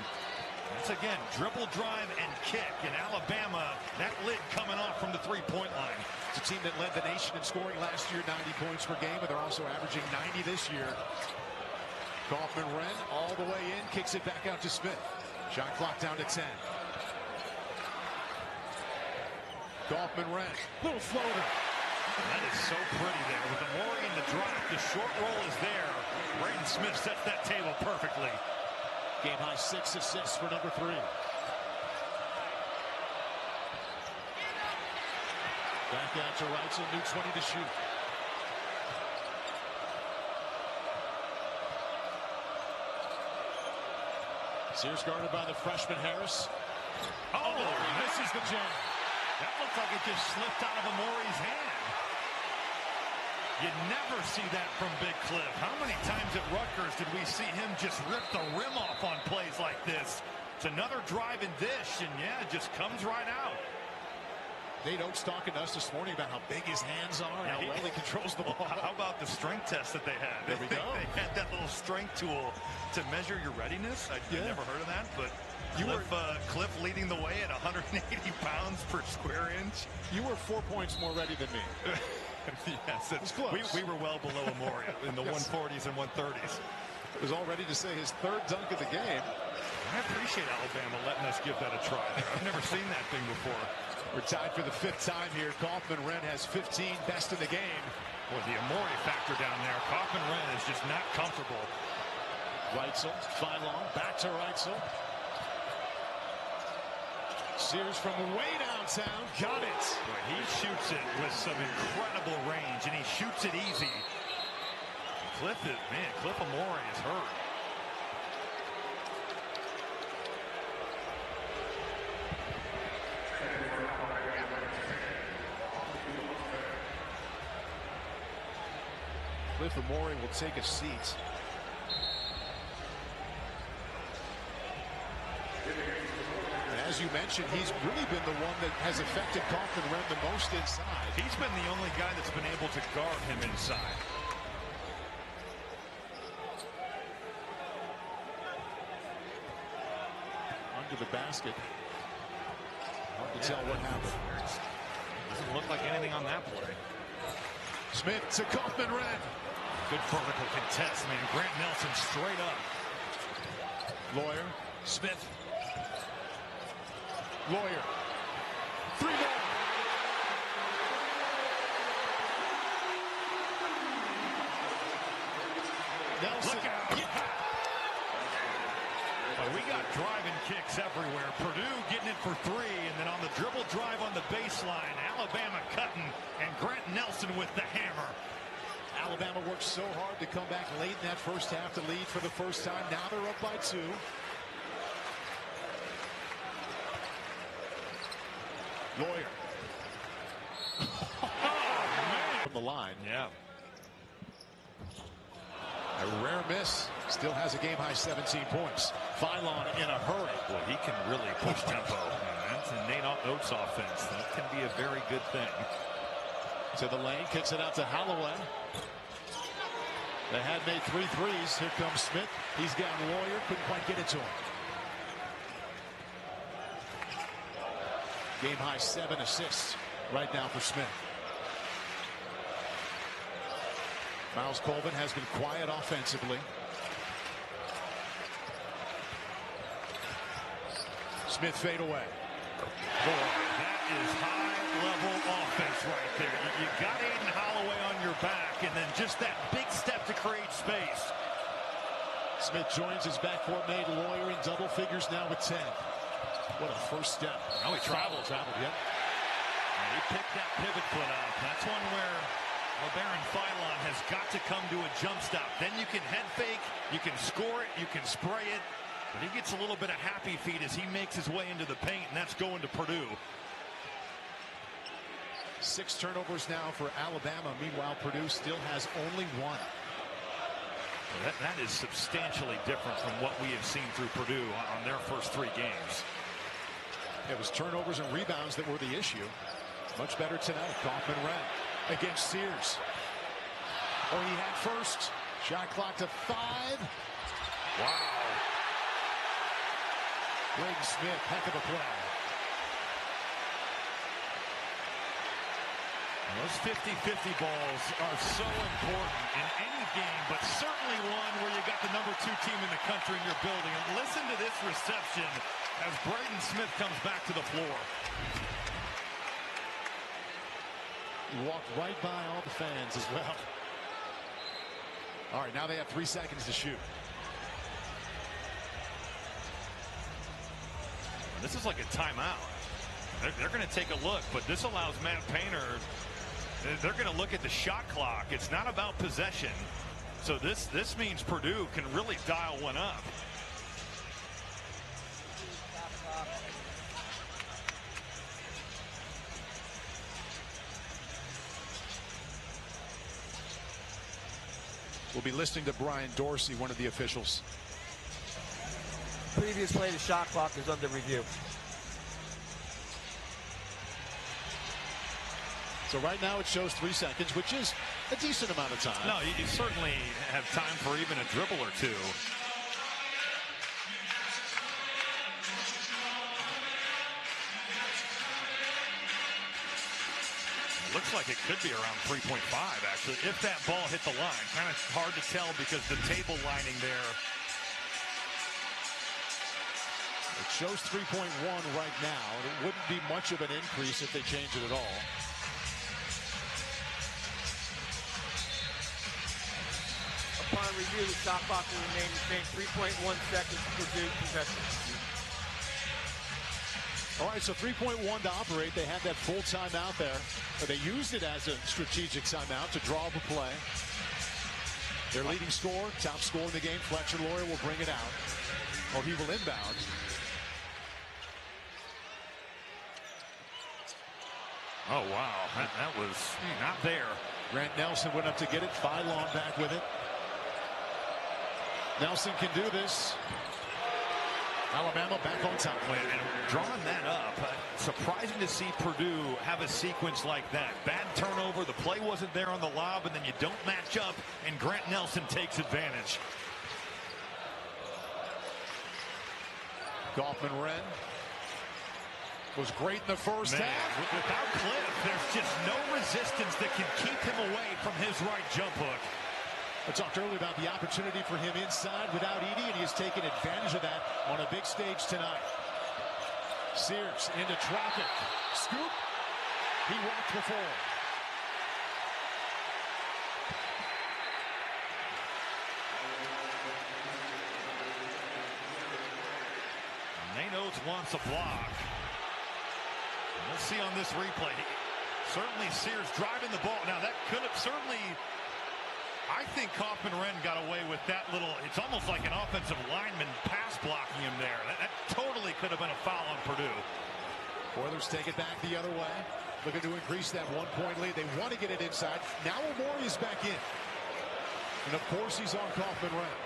Once again, dribble, drive, and kick. In Alabama, that lid coming off from the three-point line. It's a team that led the nation in scoring last year, 90 points per game, but they're also averaging 90 this year. Kaufman-Renn all the way in, kicks it back out to Smith. Shot clock down to 10. Kaufman-Renn, little floater. That is so pretty there with Amore in the drive. The short roll is there. Braden Smith sets that table perfectly. Game high 6 assists for number 3. Back out to Reitzel, new 20 to shoot. Sears guarded by the freshman Harris. Oh, misses the jam. That looked like it just slipped out of Amore's hand. You never see that from Big Cliff. How many times at Rutgers did we see him just rip the rim off on plays like this? It's another drive and dish, and yeah, it just comes right out. Nate Oates talking to us this morning about how big his hands are and how well he controls the ball. How about the strength test that they had? There we go. They had that little strength tool to measure your readiness. I'd never heard of that, but Cliff leading the way at 180 pounds per square inch. You were 4 points more ready than me. Yes, it's close. We were well below Amore in the 140s and 130s. It was all ready to say his third dunk of the game. I appreciate Alabama letting us give that a try there. I've never seen that thing before. We're tied for the 5th time here. Kaufman-Renn has 15, best in the game. Boy, the Amore factor down there. Kaufman-Renn is just not comfortable. Reitzel, Philon, back to Reitzel. Sears from way downtown, got it. Boy, he shoots it with some incredible range, and he shoots it easy. Cliff Amore is hurt. Cliff Amore will take a seat. As you mentioned, he's really been the one that has affected Kaufman-Renn the most inside. He's been the only guy that's been able to guard him inside. Under the basket. Hard to tell what happened. Doesn't look like anything on that play. Smith to Kaufman-Renn. Good vertical contest, man. Grant Nelson straight up. Lawyer. Smith. Lawyer. 3 more. Nelson. Look out. Yeah. Well, we got driving kicks everywhere. Purdue getting it for 3, and then on the dribble drive on the baseline, Alabama cutting, and Grant Nelson with the hammer. Alabama worked so hard to come back late in that first half to lead for the first time. Now they're up by 2. Lawyer. From the line. Yeah. A rare miss. Still has a game high 17 points. Philon in a hurry. Well, he can really push tempo. That's a Nate Oates offense. That can be a very good thing. To the lane, kicks it out to Holloway. They had made 3 threes. Here comes Smith. He's got Lawyer. Couldn't quite get it to him. Game high 7 assists right now for Smith. Miles Colvin has been quiet offensively. Smith fade away. Boy, that is high-level offense right there. You got Aiden Holloway on your back, and then just that big step to create space. Smith joins his backcourt mate Lawyer in double figures now with 10. What a first step. Oh, he traveled, yep. And he picked that pivot foot up. That's one where LeBaron Philon has got to come to a jump stop. Then you can head fake, you can score it, you can spray it. But he gets a little bit of happy feet as he makes his way into the paint, and that's going to Purdue. 6 turnovers now for Alabama. Meanwhile, Purdue still has only 1. Well, that is substantially different from what we have seen through Purdue on their first 3 games. It was turnovers and rebounds that were the issue. Much better tonight. Kaufman-Renn against Sears. Oh, he had first. Shot clock to 5. Wow. Greg Smith, heck of a play. Those 50-50 balls are so important in any game, but certainly one where you got the #2 team in the country in your building. And listen to this reception as Braden Smith comes back to the floor. He walked right by all the fans as well. All right, now they have 3 seconds to shoot. This is like a timeout. They're going to take a look, but this allows Matt Painter. They're going to look at the shot clock. It's not about possession. So this means Purdue can really dial one up. We'll be listening to Brian Dorsey, one of the officials. Previous play, the shot clock is under review. So right now it shows 3 seconds, which is a decent amount of time. No, you certainly have time for even a dribble or two. Looks like it could be around 3.5, actually, if that ball hit the line. Kind of hard to tell because the table lining there. It shows 3.1 right now. It wouldn't be much of an increase if they change it at all. Upon review, the shot clock will remain the same. 3.1 seconds for Purdue possession. All right, so 3.1 to operate. They had that full timeout there. But they used it as a strategic timeout to draw up a play. Their leading scorer, top scorer in the game, Fletcher Loyer, will bring it out. Or he will inbound. Oh, wow. That was not there. Grant Nelson went up to get it. Philon back with it. Nelson can do this. Alabama back on top. And drawing that up, surprising to see Purdue have a sequence like that. Bad turnover, the play wasn't there on the lob, and then you don't match up, and Grant Nelson takes advantage. Kaufman-Renn was great in the first half. Without Cliff, there's just no resistance that can keep him away from his right jump hook. I talked earlier about the opportunity for him inside without Edey, and he has taken advantage of that on a big stage tonight. Sears into traffic. Scoop. He walked before. Nate Oates wants a block. We'll see on this replay. Certainly Sears driving the ball. Now that could have certainly, I think Kaufman-Renn got away with that little, it's almost like an offensive lineman pass blocking him there. That totally could have been a foul on Purdue. Oilers take it back the other way. Looking to increase that 1-point lead. They want to get it inside. Now Omori is back in. And of course he's on Kaufman-Renn.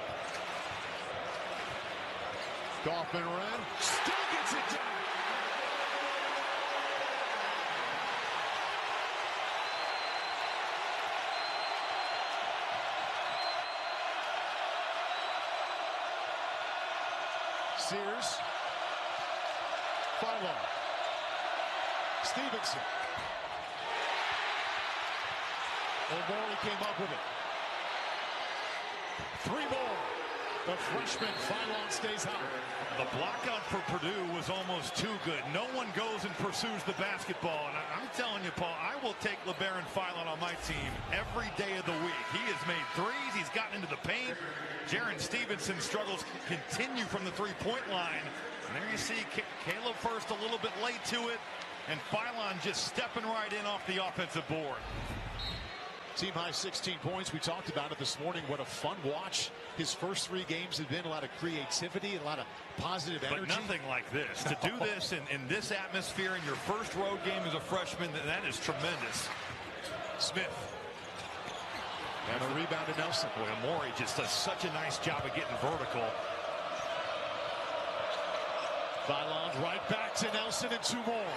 Kaufman-Renn still gets it done. Sears. Philon. Stevenson. Omori came up with it. 3 more. The freshman Philon stays hot. The blockout for Purdue was almost too good. No one goes and pursues the basketball. And I'm telling you, Paul, I will take LeBaron Philon on my team every day of the week. He has made threes. He's gotten into the paint. Jaren Stevenson struggles continue from the three-point line. And there you see Caleb first a little bit late to it. And Philon just stepping right in off the offensive board. Team high 16 points. We talked about it this morning. What a fun watch. His first 3 games have been a lot of creativity, a lot of positive energy. But nothing like this. To do this in this atmosphere in your first road game as a freshman, that is tremendous. Smith. And a rebound to Nelson. Boy, Omori just does such a nice job of getting vertical. Filon right back to Nelson and 2 more.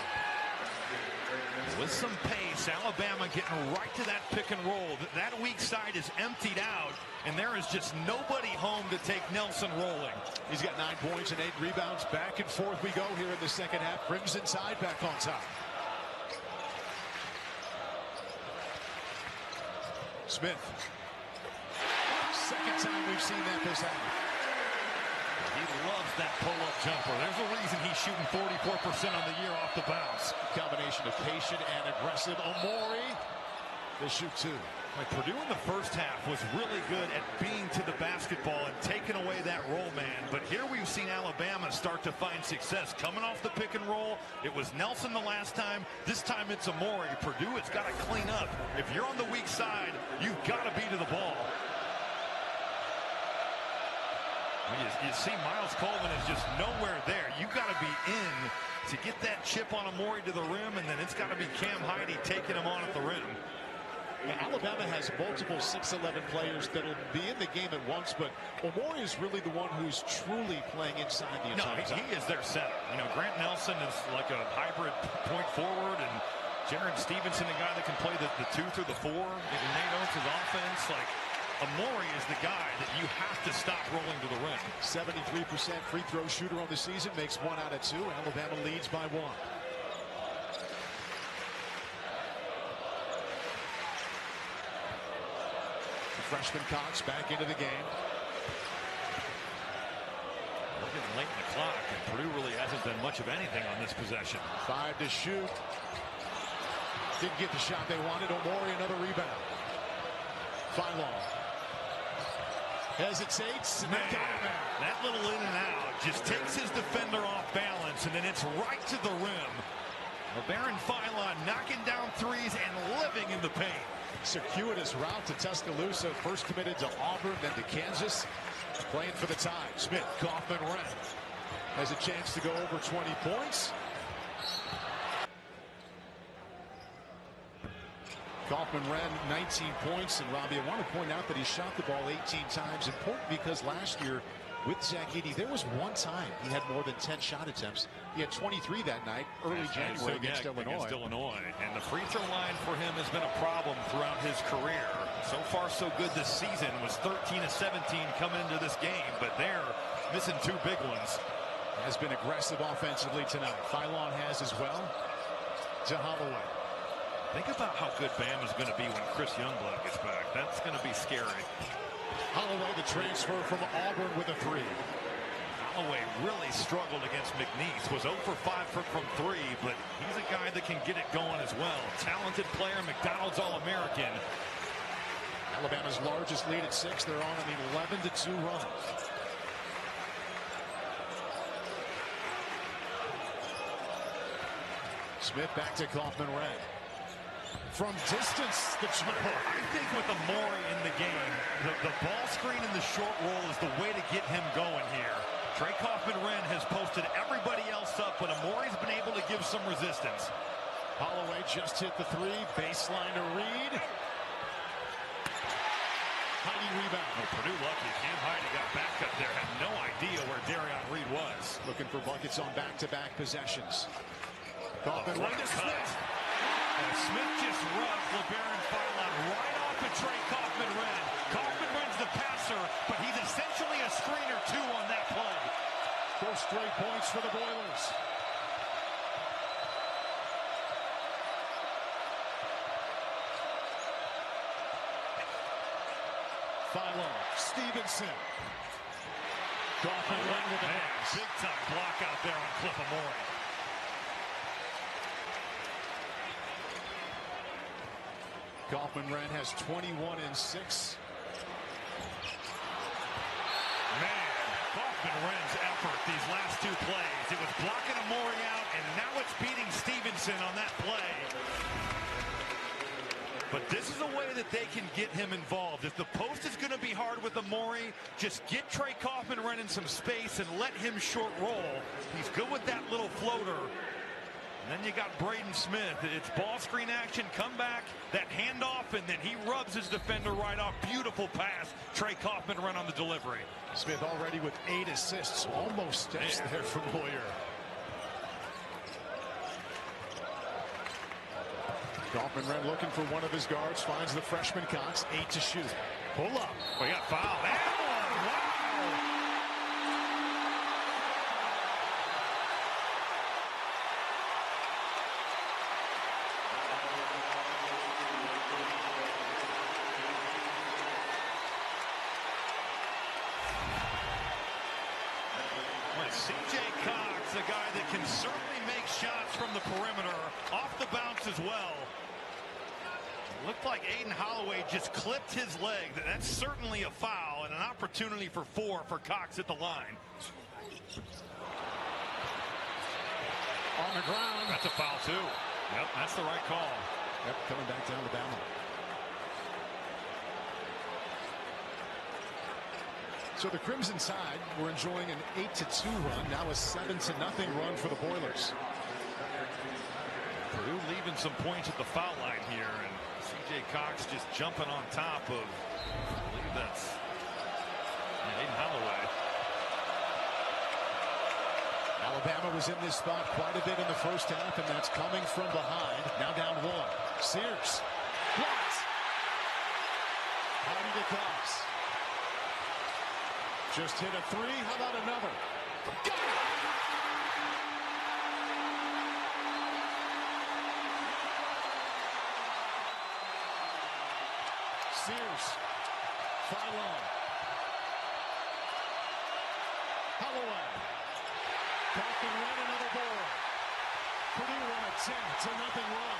With some pace, Alabama getting right to that pick and roll. That weak side is emptied out, and there is just nobody home to take Nelson rolling. He's got 9 points and 8 rebounds. Back and forth we go here in the second half. Crimson Tide back on top. Smith. Second time we've seen that this half. He loves that pull-up jumper. There's a reason he's shooting 44% on the year off the bounce. Combination of patient and aggressive. Omori, they shoot 2. Like Purdue in the first half was really good at being to the basketball and taking away that roll man. But here we've seen Alabama start to find success. Coming off the pick and roll, it was Nelson the last time. This time it's Omori. Purdue has got to clean up. If you're on the weak side, you've got to be to the ball. You see Miles Colvin is just nowhere there. You got to be in to get that chip on Omori to the rim, and then it's got to be Cam Heide taking him on at the rim. Yeah, Alabama has multiple 6'11" players that'll be in the game at once, but Omori is really the one who's truly playing inside the entire time. He is their center. You know, Grant Nelson is like a hybrid point forward, and Jaron Stevenson, a guy that can play the 2 through the 4. Nate Oates' offense, like. Omori is the guy that you have to stop rolling to the rim. 73% free throw shooter on the season, makes 1 out of 2. Alabama leads by 1. Freshman Cox back into the game. We're getting late in the clock, and Purdue really hasn't done much of anything on this possession. 5 to shoot. Didn't get the shot they wanted. Omori another rebound. Filon. Hesitates, and they got him out. That little in and out just takes his defender off balance, and then it's right to the rim. LeBaron Filon knocking down threes and living in the paint. Circuitous route to Tuscaloosa. First committed to Auburn, then to Kansas. Playing for the Tide. Smith, Kaufman-Renn has a chance to go over 20 points. Kaufman-Renn 19 points, and Robbie, I want to point out that he shot the ball 18 times. Important because last year with Zach Edey, there was one time he had more than 10 shot attempts. He had 23 that night, early January against Illinois. And the free throw line for him has been a problem throughout his career. So far so good this season. Was 13 of 17 coming into this game, but they're missing 2 big ones. Has been aggressive offensively tonight. Filon has as well. To Holloway. Think about how good Bama's going to be when Chris Youngblood gets back. That's going to be scary. Holloway, the transfer from Auburn with a 3. Holloway really struggled against McNeese. Was 0 for 5 from 3, but he's a guy that can get it going as well. Talented player, McDonald's All-American. Alabama's largest lead at 6. They're on an 11-2 run. Smith back to Kaufman-Renn. From distance, the triple. I think with Omori in the game, the ball screen and the short roll is the way to get him going here. Trey Kaufman-Renn has posted everybody else up, but Omori's been able to give some resistance. Holloway just hit the 3. Baseline to Reed. Heide rebound. Oh, Purdue lucky. Cam Heide got back up there. Had no idea where Darion Reed was. Looking for buckets on back-to-back possessions. Kaufman-Renn to Smith. And Smith just rubbed LeBaron Filon right off of Trey Kaufman-Renn. Kaufman-Renn's the passer, but he's essentially a screener too on that play. 4 straight points for the Boilers. Filon, Stevenson. Kaufman-Renn with a big time block out there on Cliff Omori. Kaufman-Renn has 21 and 6. Man, Kaufman-Renn's effort these last 2 plays. It was blocking Omori out, and now it's beating Stevenson on that play. But this is a way that they can get him involved. If the post is going to be hard with Omori, just get Trey Kaufman-Renn in some space and let him short roll. He's good with that little floater. And then you got Braden Smith. It's ball screen action, come back, that handoff, and then he rubs his defender right off. Beautiful pass. Trey Kaufman-Renn on the delivery. Smith already with 8 assists. Almost steps there from Boyer. Kaufman-Renn looking for one of his guards, finds the freshman Cox, 8 to shoot. Pull up. We got fouled. And one. Wow. C.J. Cox, a guy that can certainly make shots from the perimeter, off the bounce as well. Looked like Aiden Holloway just clipped his leg. That's certainly a foul and an opportunity for 4 for Cox at the line. On the ground. That's a foul too. Yep, that's the right call. Yep, coming back down to Bama. So the Crimson Tide were enjoying an 8-2 run, now a 7-0 run for the Boilers. Purdue leaving some points at the foul line here, and C.J. Cox just jumping on top of, I believe that's Aiden Holloway. Alabama was in this spot quite a bit in the first half, and that's coming from behind. Now down 1. Sears. Blocked. Heidi to Cox. Just hit a 3. How about another? Got it! Sears. Phylon. Holloway. Kaufman-Renn another board. Purdue on a 10-0 run.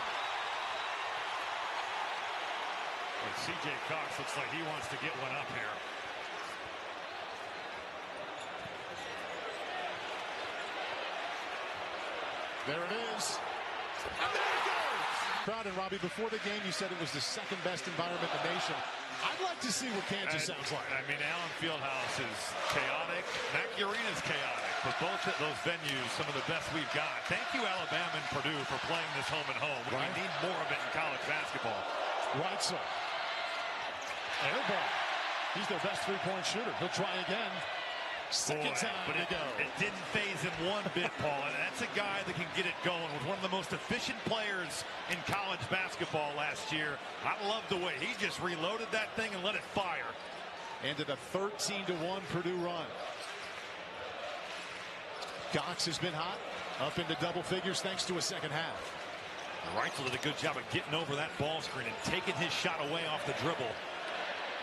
Well, C.J. Cox looks like he wants to get one up here. There it is. And there it goes. Crowd and Robbie, before the game, you said it was the second best environment in the nation. I'd like to see what Kansas sounds like. I mean, Allen Fieldhouse is chaotic. Mackey Arena's chaotic. But both of those venues, some of the best we've got. Thank you, Alabama and Purdue, for playing this home and home. Right. We need more of it in college basketball. Reitzel. Air ball. He's their best three-point shooter. He'll try again. Second time but to go. It didn't faze him one bit, Paul. And that's a guy that can get it going. Was one of the most efficient players in college basketball last year. I love the way he just reloaded that thing and let it fire. Ended a 13-1 Purdue run. Cox has been hot, up into double figures thanks to a second half. Reitzel did a good job of getting over that ball screen and taking his shot away off the dribble.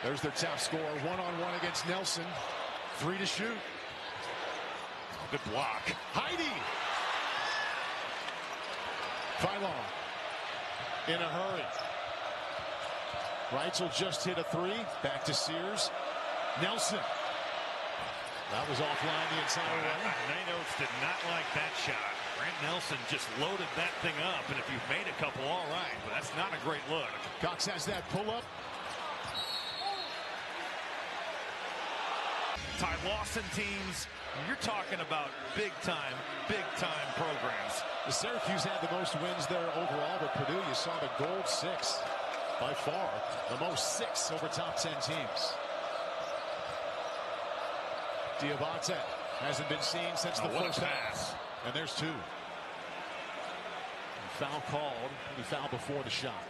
There's their top scorer, one-on-one against Nelson. 3 to shoot. Good block. Heidi. Phylon. In a hurry. Reitzel just hit a 3. Back to Sears. Nelson. That was offline the entire way. Nanos did not like that shot. Grant Nelson just loaded that thing up, and if you've made a couple, all right, but that's not a great look. Cox has that pull-up. Ty Lawson teams, you're talking about big-time programs. The Syracuse had the most wins there overall, but Purdue, you saw the gold 6. By far, the most 6 over top 10 teams. Diabate hasn't been seen since the first half. And there's 2. Foul called. He fouled before the shot.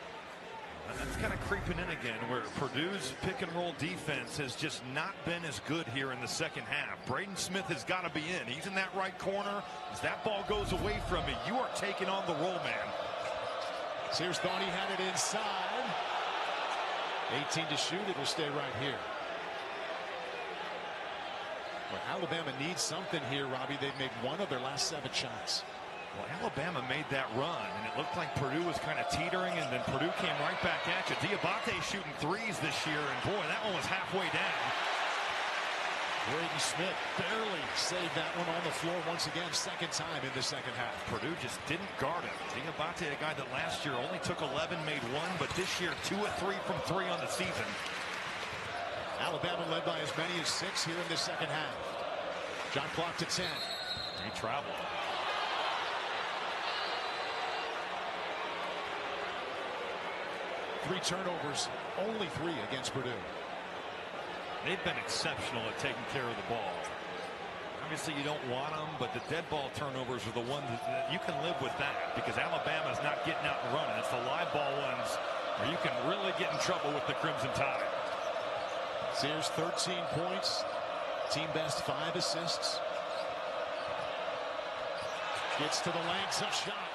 And that's kind of creeping in again, where Purdue's pick-and-roll defense has just not been as good here in the second half. Braden Smith has got to be in. He's in that right corner. As that ball goes away from you, you are taking on the roll man. Sears thought he had it inside. 18 to shoot. It will stay right here. Well, Alabama needs something here, Robbie. They've made 1 of their last 7 shots. Well, Alabama made that run, and it looked like Purdue was kind of teetering, and then Purdue came right back at you. Diabate shooting 3s this year, and boy, that one was halfway down. Braden Smith barely saved that one on the floor once again, second time in the second half. Purdue just didn't guard him. Diabate, a guy that last year only took 11, made 1, but this year 2 of 3 from 3 on the season. Alabama led by as many as 6 here in the second half. Shot clock to 10. He traveled. Three turnovers, only 3 against Purdue. They've been exceptional at taking care of the ball. obviously you don't want them, but the dead ball turnovers are the ones that you can live with that, because Alabama's not getting out and running. It's the live ball ones where you can really get in trouble with the Crimson Tide. Sears 13 points, team best 5 assists. Gets to the lane, tough shot.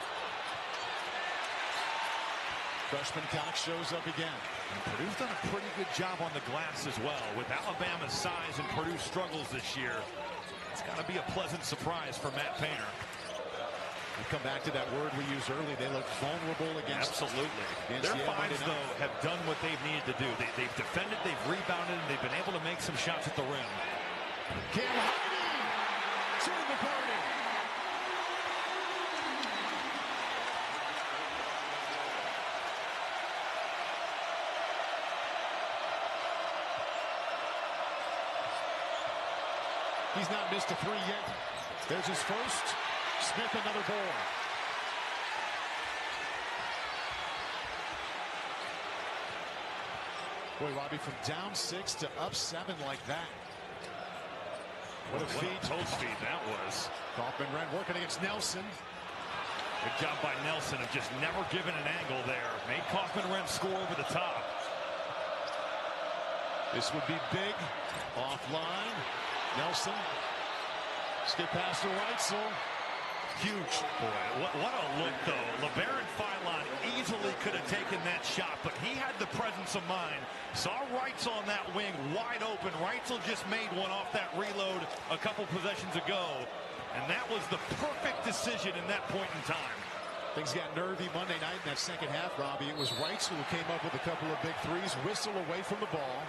Freshman Cox shows up again. And Purdue's done a pretty good job on the glass as well. With Alabama's size and Purdue's struggles this year, it's got to be a pleasant surprise for Matt Painter. We come back to that word we used early. They look vulnerable against. Absolutely. Against Their fives, though, have done what they've needed to do. They've defended, they've rebounded, and they've been able to make some shots at the rim. Cam Heidi to the party. He's not missed a 3 yet. There's his first. Smith another board. Boy, Robbie, from down 6 to up 7 like that. What a feed. Toe speed that was. Kaufman-Renn working against Nelson. Good job by Nelson of just never giving an angle there. Made Kaufman-Renn score over the top. This would be big. Offline. Nelson. Skip past to Reitzel. Huge. Boy, what a look, though. LeBaron Philon easily could have taken that shot, but he had the presence of mind. Saw Reitzel on that wing wide open. Reitzel just made one off that reload a couple possessions ago, and that was the perfect decision in that point in time. Things got nervy Monday night in that second half, Robbie. It was Reitzel who came up with a couple of big threes. Whistle away from the ball.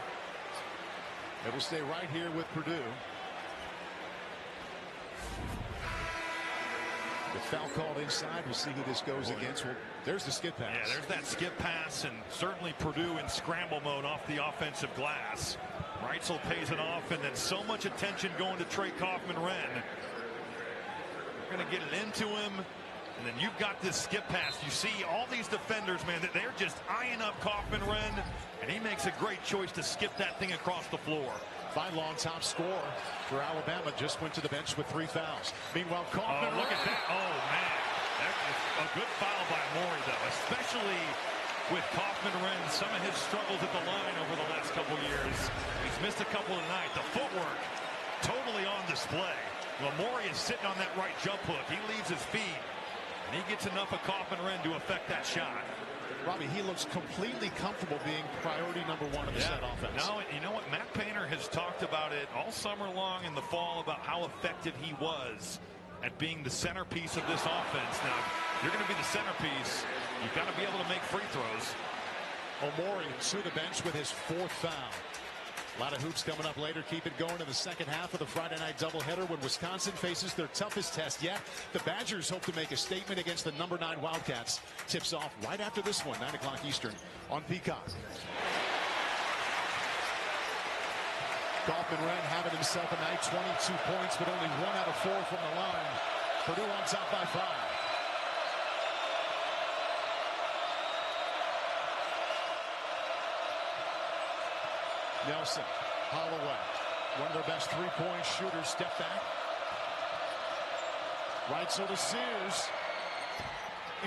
It will stay right here with Purdue. The foul called inside. We'll see who this goes against. Well, there's the skip pass. Yeah, there's that skip pass, and certainly Purdue in scramble mode off the offensive glass. Reitzel pays it off, and then so much attention going to Trey Kaufman-Renn. They're going to get it into him, and then you've got this skip pass. You see all these defenders, man, that they're just eyeing up Kaufman-Renn, and he makes a great choice to skip that thing across the floor. Long top score for Alabama just went to the bench with 3 fouls. Meanwhile, Kaufman. Oh, look at that. Oh, man. That is a good foul by Morey, though, especially with Kaufman-Renn, some of his struggles at the line over the last couple years. He's missed a couple tonight. The footwork totally on display. Well, Morey is sitting on that right jump hook. He leaves his feet, and he gets enough of Kaufman-Renn to affect that shot. Robbie, he looks completely comfortable being priority #1 of the set offense. No, you know what? Matt Painter has talked about it all summer long in the fall about how effective he was at being the centerpiece of this offense. Now, if you're going to be the centerpiece, you've got to be able to make free throws. Omori to the bench with his 4th foul. A lot of hoops coming up later. Keep it going to the second half of the Friday night doubleheader when Wisconsin faces their toughest test yet. The Badgers hope to make a statement against the #9 Wildcats. Tips off right after this one, 9 o'clock Eastern on Peacock. Kaufman-Renn having himself a night, 22 points, but only 1 out of 4 from the line. Purdue on top by 5. Nelson, Holloway, one of their best 3-point shooters, step back. Reitzel to Sears.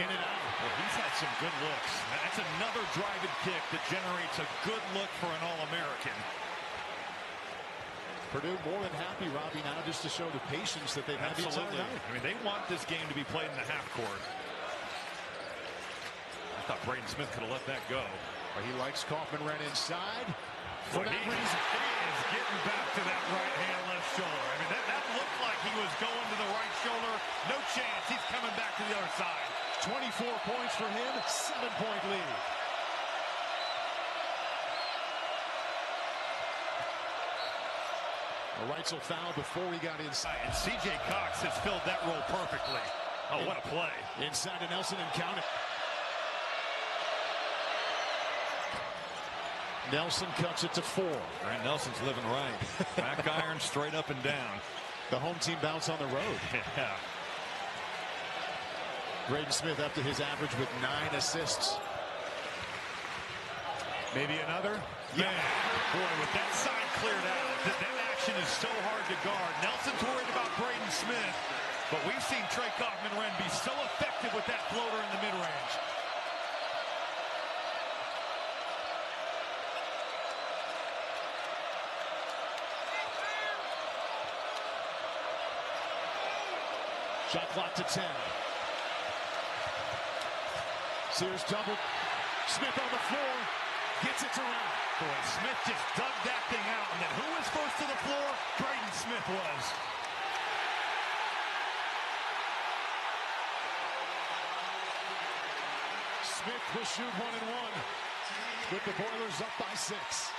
In and out. Well, he's had some good looks. That's another driving kick that generates a good look for an All-American. Purdue more than happy, Robbie, now just to show the patience that they've had the entire night. I mean, they want this game to be played in the half court. I thought Braden Smith could have let that go. But he likes Kaufman-Renn inside. For that reason, he is getting back to that right hand, left shoulder. I mean, that looked like he was going to the right shoulder. No chance. He's coming back to the other side. 24 points for him, 7-point lead. A Reitzel foul before he got inside. And C.J. Cox has filled that role perfectly. Oh, what a play. Inside to Nelson and count it. Nelson cuts it to 4. All right, Nelson's living right. Back iron straight up and down. The home team bounce on the road. Yeah. Braden Smith up to his average with 9 assists. Maybe another? Yeah. Boy, with that side cleared out, that protection is so hard to guard. Nelson's worried about Braden Smith, but we've seen Trey Kaufman-Renn be so effective with that floater in the mid-range. Shot clock to 10. Sears double. Smith on the floor. Gets it to Ryan. Boy, Smith just dug that thing out. And then who was first to the floor? Braden Smith was. Smith will shoot 1 and 1 with the Boilers up by 6.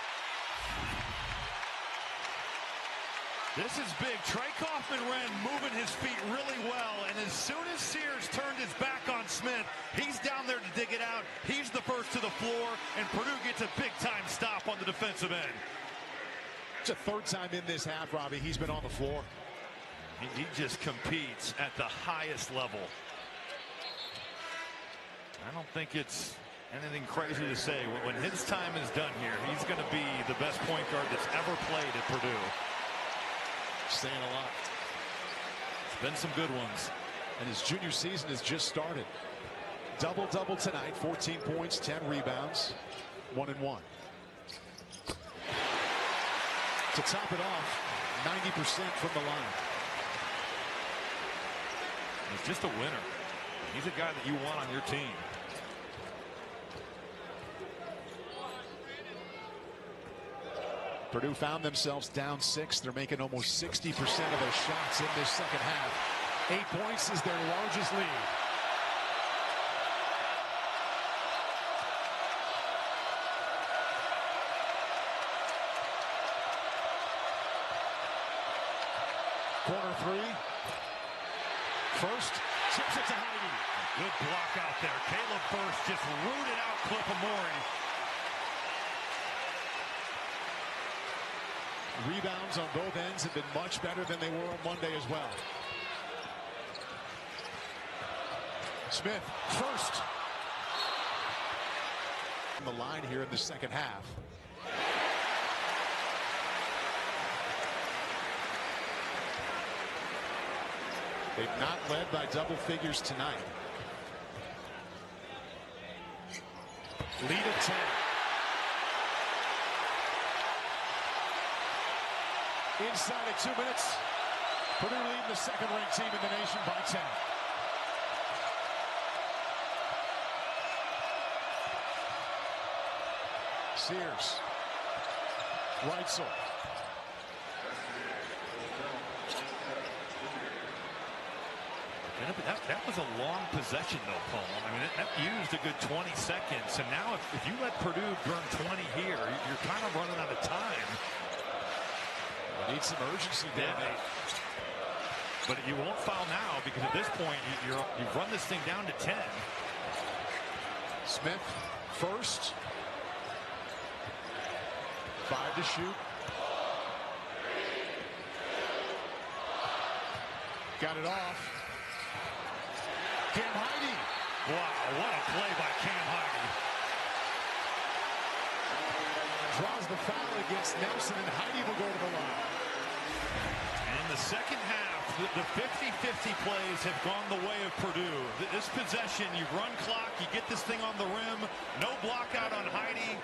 This is big. Trey Kaufman-Renn moving his feet really well, and as soon as Sears turned his back on Smith, he's down there to dig it out. He's the first to the floor, and Purdue gets a big-time stop on the defensive end. It's a third time in this half, Robbie. He's been on the floor. He just competes at the highest level. I don't think it's anything crazy to say. When his time is done here, he's going to be the best point guard that's ever played at Purdue. Saying a lot. It's been some good ones. And his junior season has just started. Double-double tonight. 14 points, 10 rebounds, 1 and 1. To top it off, 90% from the line. He's just a winner. He's a guy that you want on your team. Purdue found themselves down 6. They're making almost 60% of their shots in this second half. 8 points is their largest lead. Corner 3. First, chips it to Heidi. Good block out there. Caleb First just rooted out Cliff Amore. Rebounds on both ends have been much better than they were on Monday as well. Smith, first. On the line here in the second half. They've not led by double figures tonight. Lead of 10. Inside of 2 minutes, Purdue leading the second-ranked team in the nation by 10. Sears, Reitzel. That was a long possession, though, Paul. I mean, that used a good 20 seconds. And now if you let Purdue burn 20 here, you're kind of running out of time. They need some urgency down there. But you won't foul now because at this point, you've run this thing down to 10. Smith, first. 5 to shoot. Got it off. Cam Heidi. Wow, what a play by Cam Heidi. Draws the foul against Nelson, and Heidi will go to the line. And in the second half, the 50-50 plays have gone the way of Purdue. This possession, you run clock, you get this thing on the rim, no block out on Heidi,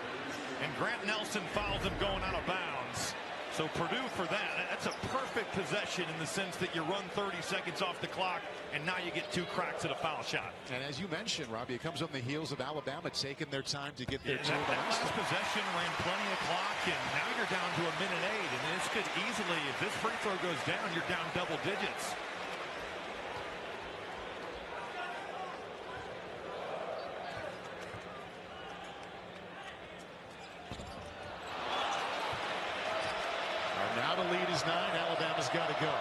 and Grant Nelson fouls him going out of bounds. So Purdue for that's a perfect possession in the sense that you run 30 seconds off the clock and now you get 2 cracks at a foul shot. And as you mentioned, Robbie, it comes on the heels of Alabama taking their time to get their that last possession ran plenty of clock, and now you're down to 1:08, and this could easily, if this free throw goes down, you're down double digits. Now the lead is 9. Alabama's got to go.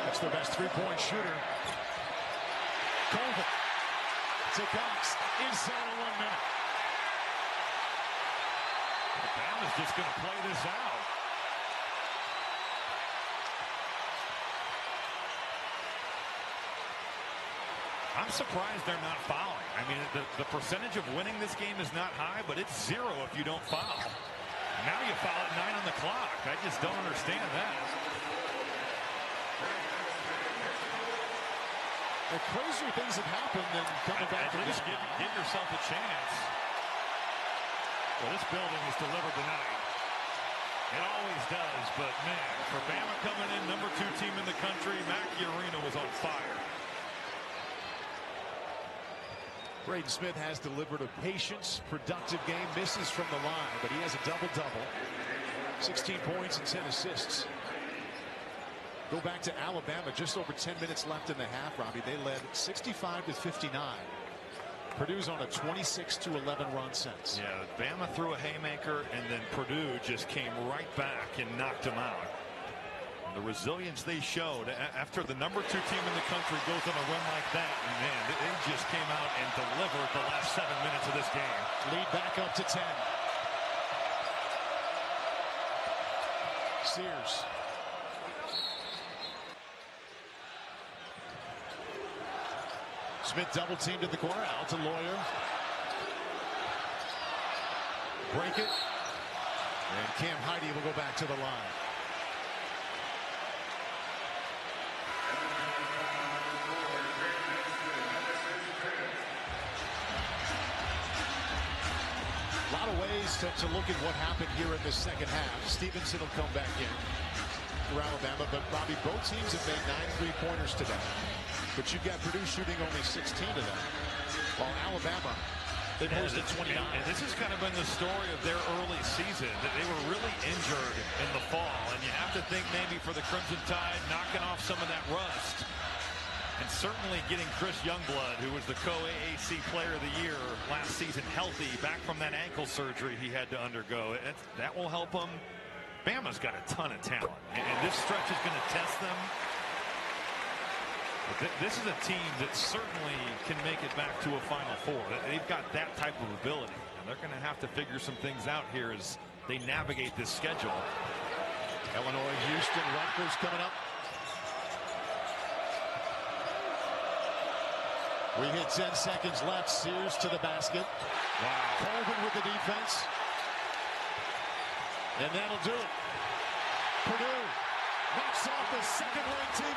That's their best three-point shooter. Colvin to Cox inside of 1 minute. Alabama's just going to play this out. I'm surprised they're not fouling. I mean, the percentage of winning this game is not high, but it's 0 if you don't foul. Now you foul at 9 on the clock. I just don't understand that. The crazier things have happened than coming back. At least give yourself a chance. Well, this building is delivered tonight. It always does, but man, for Bama coming in, number 2 team in the country, Mackey Arena was on fire. Braden Smith has delivered a patient, productive game, misses from the line, but he has a double-double. 16 points and 10 assists. Go back to Alabama, just over 10 minutes left in the half, Robbie. They led 65-59. Purdue's on a 26-11 run since. Yeah, Bama threw a haymaker, and then Purdue just came right back and knocked them out. And the resilience they showed after the number 2 team in the country goes on a run like that, and man, they just came out and delivered the last 7 minutes of this game. Lead back up to 10. Sears. Smith double teamed in the corner, out to Lawyer. Break it. And Cam Heide will go back to the line. A lot of ways to look at what happened here in the second half. Stevenson will come back in for Alabama, but Robbie, both teams have made 9 3-pointers today. But you've got Purdue shooting only 16 of them, while Alabama, they posted 29. And this has kind of been the story of their early season, that they were really injured in the fall. And you have to think maybe for the Crimson Tide, knocking off some of that rust. And certainly getting Chris Youngblood, who was the co-AAC Player of the Year last season, healthy, back from that ankle surgery he had to undergo. That will help them. Bama's got a ton of talent, and this stretch is going to test them. This is a team that certainly can make it back to a Final Four. They've got that type of ability, and they're going to have to figure some things out here as they navigate this schedule. Illinois, Houston, Rutgers coming up. We hit 10 seconds left. Sears to the basket. Wow. Colvin with the defense. And that'll do it. Purdue knocks off the second-ranked team.